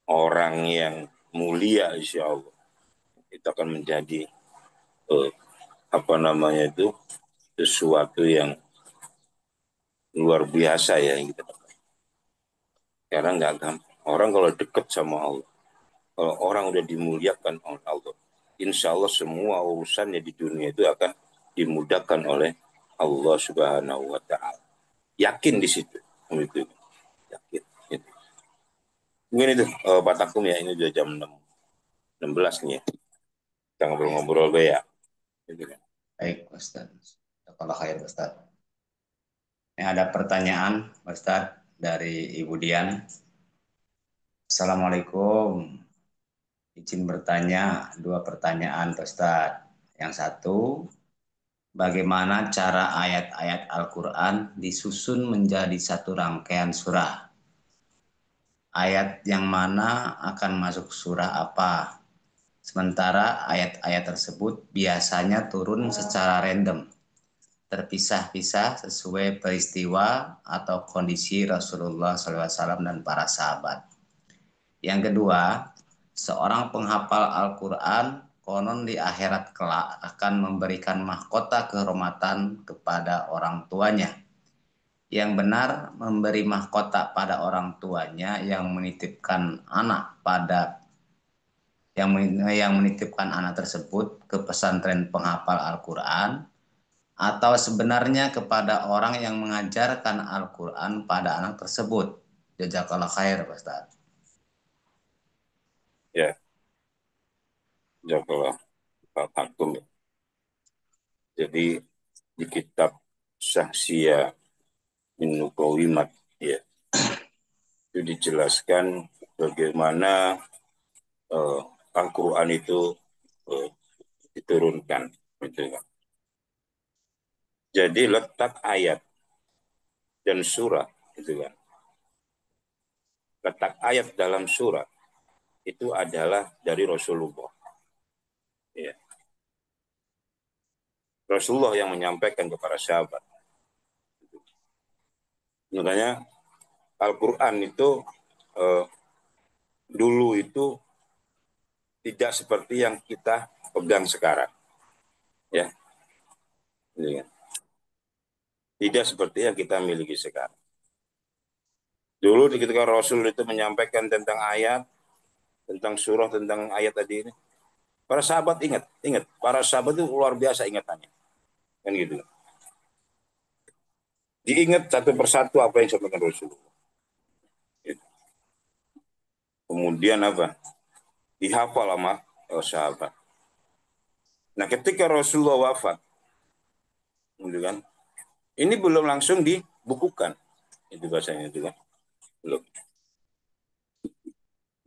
[SPEAKER 3] orang yang mulia, insya Allah itu akan menjadi apa namanya itu sesuatu yang luar biasa ya gitu. Karena nggak gampang. Orang kalau dekat sama Allah, kalau orang udah dimuliakan oleh Allah, insya Allah semua urusannya di dunia itu akan dimudahkan oleh Allah Subhanahu Wa Taala. Yakin di situ, gitu. Yakin. Gitu. Mungkin itu Pak Takum ya, ini udah jam 16 nih ya. Kita ngobrol-ngobrol ya. Gitu kan.
[SPEAKER 1] Baik, Ustaz. Kalau khair, Ustaz. Ini ada pertanyaan, Ustaz, dari Ibu Dian. Assalamualaikum. Izin bertanya dua pertanyaan, Ustaz. Yang satu, bagaimana cara ayat-ayat Al-Quran disusun menjadi satu rangkaian surah? Ayat yang mana akan masuk surah apa? Sementara ayat-ayat tersebut biasanya turun secara random, terpisah-pisah sesuai peristiwa atau kondisi Rasulullah SAW dan para sahabat. Yang kedua, seorang penghafal Al-Quran konon di akhirat kelak akan memberikan mahkota kehormatan kepada orang tuanya. Yang benar memberi mahkota pada orang tuanya yang menitipkan anak pada yang menitipkan anak tersebut ke pesantren penghafal Al-Quran, atau sebenarnya kepada orang yang mengajarkan Al-Quran pada anak tersebut. Jazakallah khair, Ustaz.
[SPEAKER 3] Ya, jazakallah Pak Takum. Jadi di kitab Sahsia min Nuqawimat ya, itu dijelaskan bagaimana Al-Quran itu uh, diturunkan. Gitu. Jadi letak ayat dan surah, gitu kan. Letak ayat dalam surah itu adalah dari Rasulullah. Ya. Rasulullah yang menyampaikan kepada sahabat. Makanya Al-Quran itu dulu itu tidak seperti yang kita pegang sekarang. Ya. Tidak seperti yang kita miliki sekarang. Dulu ketika Rasul itu menyampaikan tentang ayat, tentang surah, tentang ayat tadi ini, para sahabat ingat, para sahabat itu luar biasa ingatannya, kan gitu. Diingat satu persatu apa yang disampaikan Rasulullah. Gitu. Kemudian apa? Dihafal sama sahabat. Nah, ketika Rasulullah wafat, gitu kan, ini belum langsung dibukukan, itu bahasanya itu kan, belum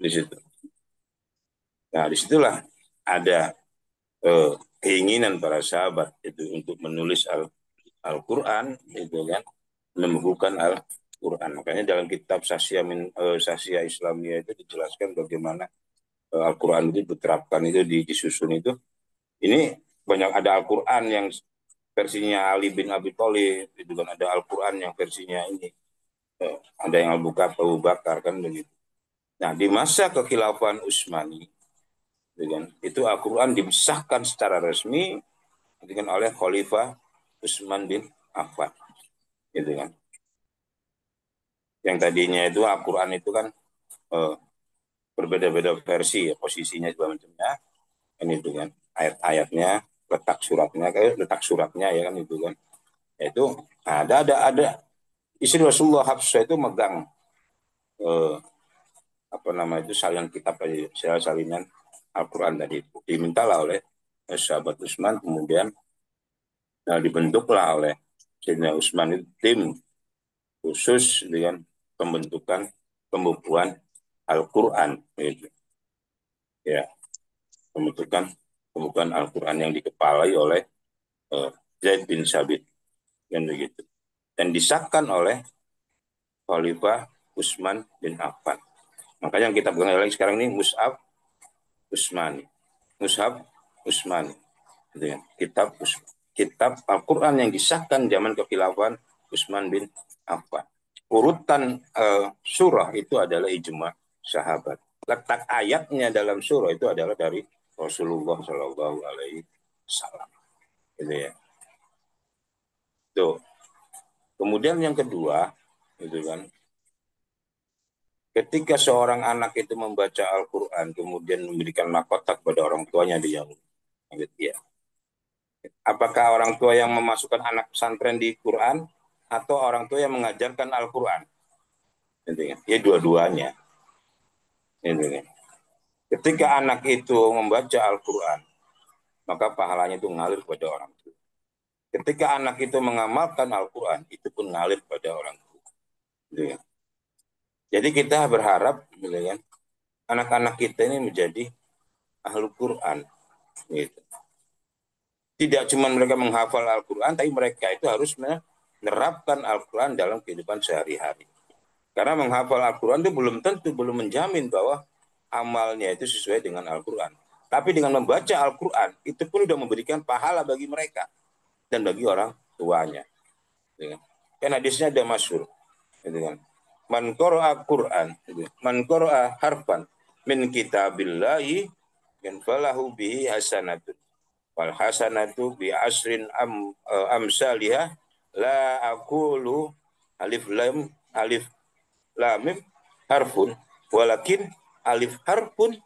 [SPEAKER 3] di situ. Nah, disitulah ada keinginan para sahabat itu untuk menulis Al-Quran, itu kan, membukukan Al-Quran. Makanya dalam kitab Sasya Islamiyah itu dijelaskan bagaimana Al-Quran itu diterapkan, itu disusun itu. Ini banyak, ada Al-Quran yang versinya Ali bin Abi Thalib, itu kan, ada Al-Quran yang versinya ini, ada yang Abu Bakar kan begitu. Nah, di masa kekhilafan Utsmani, itu Al-Quran disahkan secara resmi dengan oleh Khalifah Utsman bin Affan, gitu kan. Yang tadinya itu Al-Quran itu kan berbeda-beda versi, ya, posisinya juga macamnya, kan itu kan, ayat-ayatnya, letak suratnya ya kan itu kan. Itu ada istri Rasulullah Hafsah itu megang apa nama itu salinan kitab tadi, salinan Al-Quran tadi itu dimintalah oleh sahabat Utsman, kemudian dibentuklah oleh Sayyidina Utsman itu tim khusus dengan pembukuan Al-Quran, gitu. Ya, pembukuan Al-Quran yang dikepalai oleh Zaid bin Sabit, kan begitu. Dan disahkan oleh Khalifah Utsman bin Affan. Makanya yang kita pegang lagi sekarang ini Mus'haf Utsmani. Mus'haf Utsmani. Gitu ya. Kitab Al-Quran yang disahkan zaman kekhilafahan Utsman bin Affan. Urutan surah itu adalah ijma sahabat. Letak ayatnya dalam surah itu adalah dari Rasulullah Shallallahu Alaihi Wasallam. Gitu ya. Tuh. Kemudian yang kedua, gitu kan, ketika seorang anak itu membaca Al-Quran, kemudian memberikan mahkota kepada orang tuanya dia, gitu ya. Apakah orang tua yang memasukkan anak pesantren di Quran atau orang tua yang mengajarkan Al-Quran? Ya dua-duanya. Ketika anak itu membaca Al-Quran, maka pahalanya itu ngalir kepada orang tua. Ketika anak itu mengamalkan Al-Quran, itu pun ngalir kepada orang tua. Jadi kita berharap, anak-anak kita ini menjadi Ahlul Quran. Gitu. Tidak cuma mereka menghafal Al-Quran, tapi mereka itu harus menerapkan Al-Quran dalam kehidupan sehari-hari. Karena menghafal Al-Quran itu belum menjamin bahwa amalnya itu sesuai dengan Al-Quran. Tapi dengan membaca Al-Quran, itu pun sudah memberikan pahala bagi mereka dan bagi orang tuanya. Kan hadisnya ada masyhur. Man qara'a Quran, man qara'a harfan min kitabillahi yan falahu bihi hasanatun. Wal hasanatu bi asrin amsalihah la aqulu alif lam mim harfun walakin alif harfun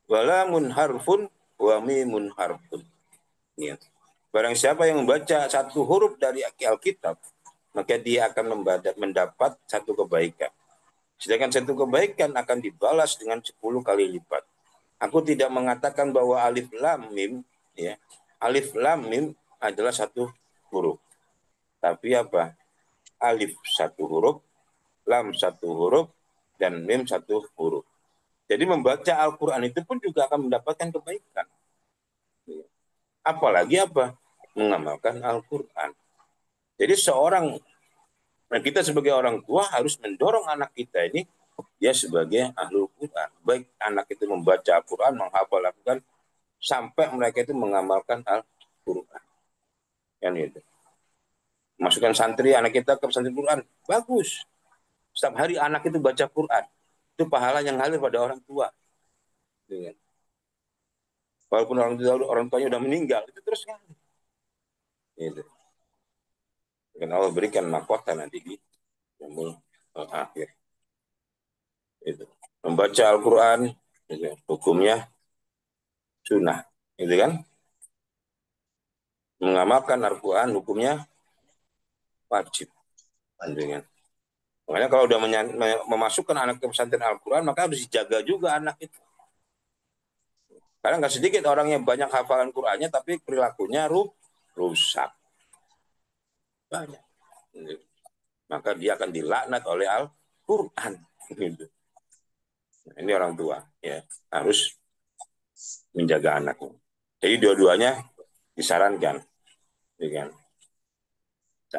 [SPEAKER 3] walamun harfun wa mimun harfun. Ya. Barang siapa yang membaca satu huruf dari Alkitab, maka dia akan mendapat satu kebaikan. Sedangkan satu kebaikan akan dibalas dengan 10 kali lipat. Aku tidak mengatakan bahwa alif lam mim, ya, alif lam mim adalah satu huruf. Tapi apa? Alif satu huruf, lam satu huruf, dan mim satu huruf. Jadi membaca Al-Quran itu pun juga akan mendapatkan kebaikan. Apalagi apa? Mengamalkan Al-Quran. Jadi kita sebagai orang tua harus mendorong anak kita ini dia sebagai Ahlul Quran. Baik anak itu membaca Al-Quran, menghafal Al-Quran, sampai mereka itu mengamalkan Al-Quran. Kan gitu. Masukkan santri anak kita ke pesantren Quran, bagus. Setiap hari anak itu baca Quran, itu pahala yang ngalir pada orang tua. Walaupun orang tuanya udah meninggal, itu terus ngalir. Gitu. Dan Allah berikan mahkota nanti di yaumul akhir. Itu. Membaca Al-Quran, gitu. Hukumnya sunnah, gitu kan? Mengamalkan Al-Quran hukumnya wajib. Gitu kan? Makanya kalau udah memasukkan anak ke pesantren Al-Quran, maka harus dijaga juga anak itu. Karena nggak sedikit orang yang banyak hafalan Qurannya, tapi perilakunya rusak. Banyak. Maka dia akan dilaknat oleh Al-Quran. Gitu. Nah, ini orang tua ya harus menjaga anaknya. Jadi dua-duanya disarankan. Ya,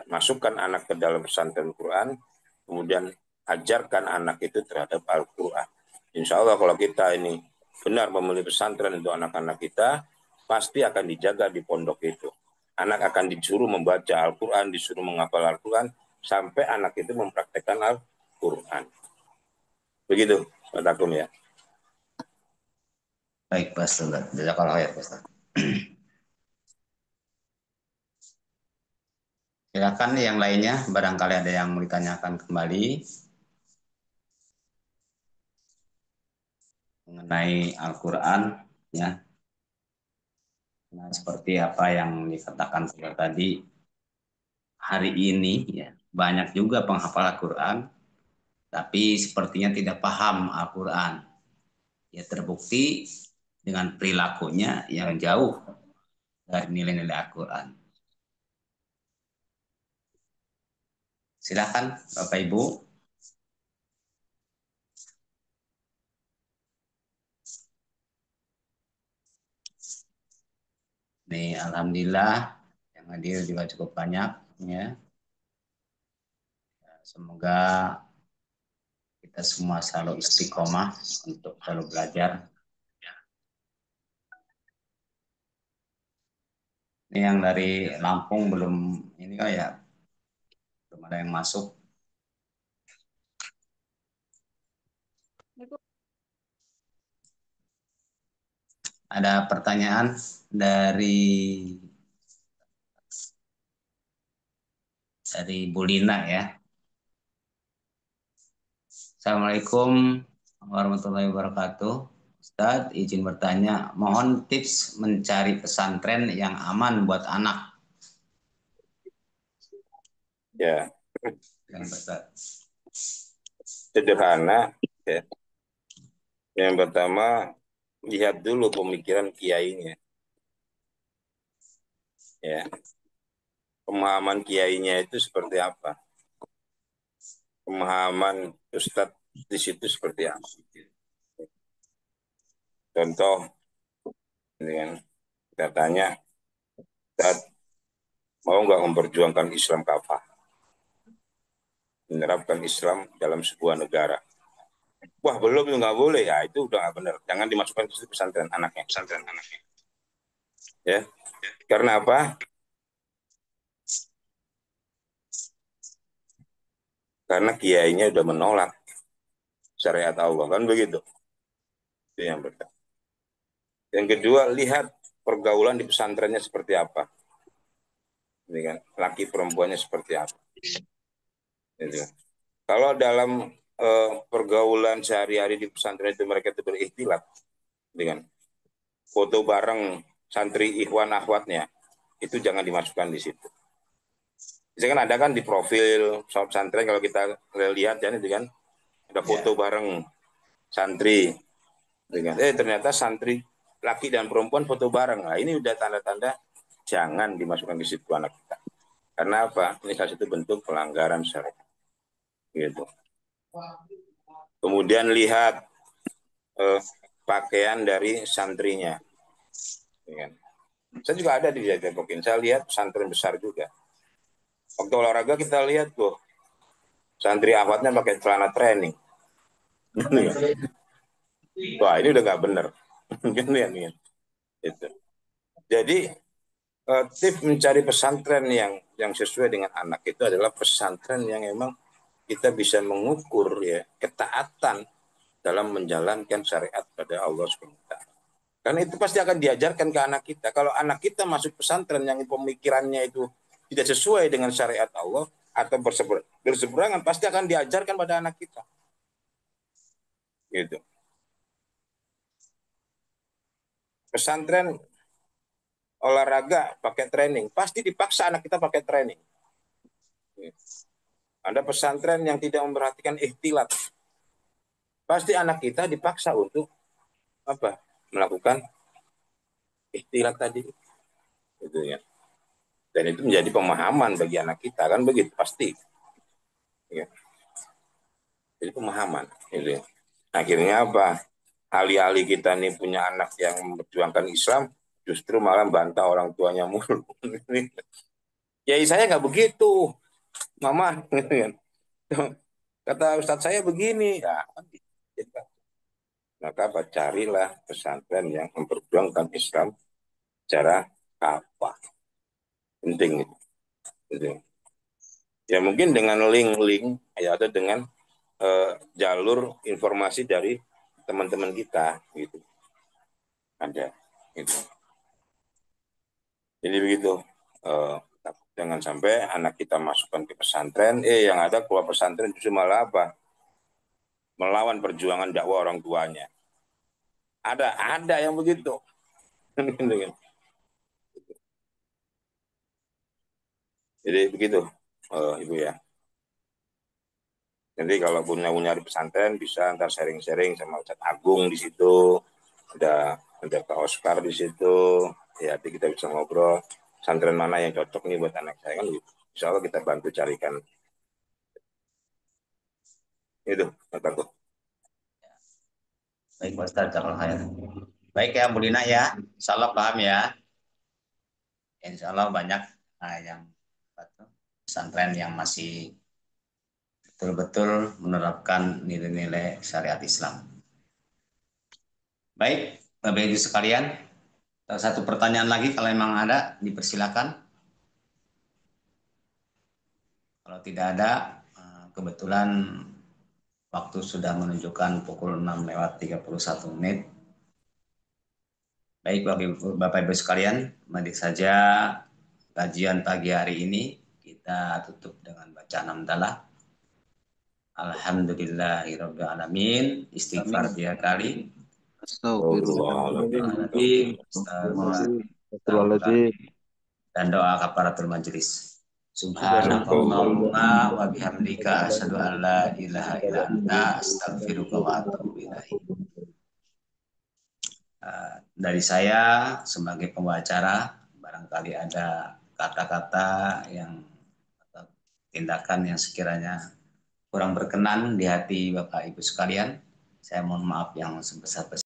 [SPEAKER 3] masukkan anak ke dalam pesantren Quran, kemudian ajarkan anak itu terhadap Al-Quran. Insya Allah kalau kita ini benar memilih pesantren untuk anak-anak kita, pasti akan dijaga di pondok itu. Anak akan disuruh membaca Al-Quran, disuruh menghafal Al-Quran, sampai anak itu mempraktekkan Al-Quran. Begitu, Pak Takum ya.
[SPEAKER 1] Baik, Pak Ustaz. Jazakallah khair, Pak Ustaz. Silakan yang lainnya, barangkali ada yang mau ditanyakan kembali mengenai Al-Quran, ya. Nah, seperti apa yang dikatakan tadi, hari ini ya banyak juga penghafal Al-Quran, tapi sepertinya tidak paham Al-Quran. Ya terbukti dengan perilakunya yang jauh dari nilai-nilai Al-Quran. Silakan Bapak Ibu. Nih, alhamdulillah Yang hadir juga cukup banyak ya. Semoga kita semua selalu istiqomah untuk selalu belajar. Ini yang dari Lampung belum ini kali ya, belum ada yang masuk. Ada pertanyaan dari Bu Lina ya. Assalamualaikum warahmatullahi wabarakatuh. Ustadz, izin bertanya, mohon tips mencari pesantren yang aman buat anak.
[SPEAKER 3] Ya,
[SPEAKER 1] Yang Ustadz.
[SPEAKER 3] sederhana. Ya. Yang pertama, lihat dulu pemikiran kiainya. Ya, pemahaman kiainya itu seperti apa? Pemahaman Ustadz di situ seperti apa? Contoh, ini kan, kita tanya, Ustadz, mau nggak memperjuangkan Islam kafah? Menerapkan Islam dalam sebuah negara. Wah, belum, itu nggak boleh. Ya, itu udah nggak benar. Jangan dimasukkan ke pesantren anaknya. Ya, karena apa? Karena kiainya udah menolak syariat Allah, kan begitu. Itu yang pertama. Yang kedua, lihat pergaulan di pesantrennya seperti apa. Ini kan, laki perempuannya seperti apa. Gitu. Kalau dalam pergaulan sehari-hari di pesantren itu mereka itu berikhtilat dengan foto bareng santri ikhwan akhwatnya, itu jangan dimasukkan di situ. Bisa kan ada kan di profil pesantren kalau kita lihat ya itu kan ada foto bareng santri dengan ternyata santri laki dan perempuan foto bareng. Nah, ini udah tanda-tanda jangan dimasukkan di situ anak kita. Karena apa? Ini salah satu bentuk pelanggaran syariat. Gitu. Kemudian lihat pakaian dari santrinya. Saya juga ada di Jajapokin. Saya lihat pesantren besar juga. Waktu olahraga kita lihat tuh santri ahwadnya pakai celana training. Wah, ini udah nggak bener. Itu. Jadi tips mencari pesantren yang sesuai dengan anak itu adalah pesantren yang memang kita bisa mengukur ya ketaatan dalam menjalankan syariat pada Allah SWT. Karena itu pasti akan diajarkan ke anak kita. Kalau anak kita masuk pesantren yang pemikirannya itu tidak sesuai dengan syariat Allah atau berseberangan, pasti akan diajarkan pada anak kita. Gitu. Pesantren olahraga pakai training, pasti dipaksa anak kita pakai training. Ada pesantren yang tidak memperhatikan ikhtilat, pasti anak kita dipaksa untuk apa? Melakukan ikhtilat tadi. Gitu ya. Dan itu menjadi pemahaman bagi anak kita kan begitu pasti. Ya. Jadi pemahaman. Gitu ya. Akhirnya apa? Alih-alih kita nih punya anak yang memperjuangkan Islam, justru malah bantah orang tuanya mulu. Ya saya nggak begitu, Mama. Kata Ustadz saya begini. Ya, maka carilah pesantren yang memperjuangkan Islam secara apa? Penting itu. Ya mungkin dengan link-link ya atau dengan jalur informasi dari teman-teman kita gitu. Ada gitu. Jadi begitu. Jangan sampai anak kita masukkan ke pesantren, yang ada keluar pesantren justru malah apa? Melawan perjuangan dakwah orang tuanya. Ada yang begitu. Jadi begitu, Ibu ya. Jadi kalau punya di pesantren bisa ntar sharing-sharing sama Ustadz Agung di situ, ada Kak Oscar di situ, ya nanti kita bisa ngobrol pesantren mana yang cocok nih buat anak saya kan gitu. Insya Allah kita bantu carikan. Itu Ustadz Agung.
[SPEAKER 1] Baik Pak Ustadz, baik ya Bu Lina ya, insya Allah paham ya. Insya Allah banyak yang pesantren yang masih betul-betul menerapkan nilai-nilai syariat Islam. Baik, Bapak Ibu sekalian, satu pertanyaan lagi kalau memang ada, dipersilakan. Kalau tidak ada, kebetulan waktu sudah menunjukkan pukul 6:31. Baik Bapak Ibu sekalian, mari saja kajian pagi hari ini kita tutup dengan bacaan hamdalah. Alhamdulillahirabbil alamin. Istighfar 3 kali.
[SPEAKER 3] Astagfirullahaladzim.
[SPEAKER 2] Astagfirullahaladzim.
[SPEAKER 1] Dan doa kafaratul majelis. Subhanakallahumma wa bihamdika asyhadu an la ilaha illa anta astaghfiruka wa atubu ilaik. Dari saya sebagai pembicara, barangkali ada kata-kata yang atau tindakan yang sekiranya kurang berkenan di hati Bapak Ibu sekalian. Saya mohon maaf yang sebesar-besarnya.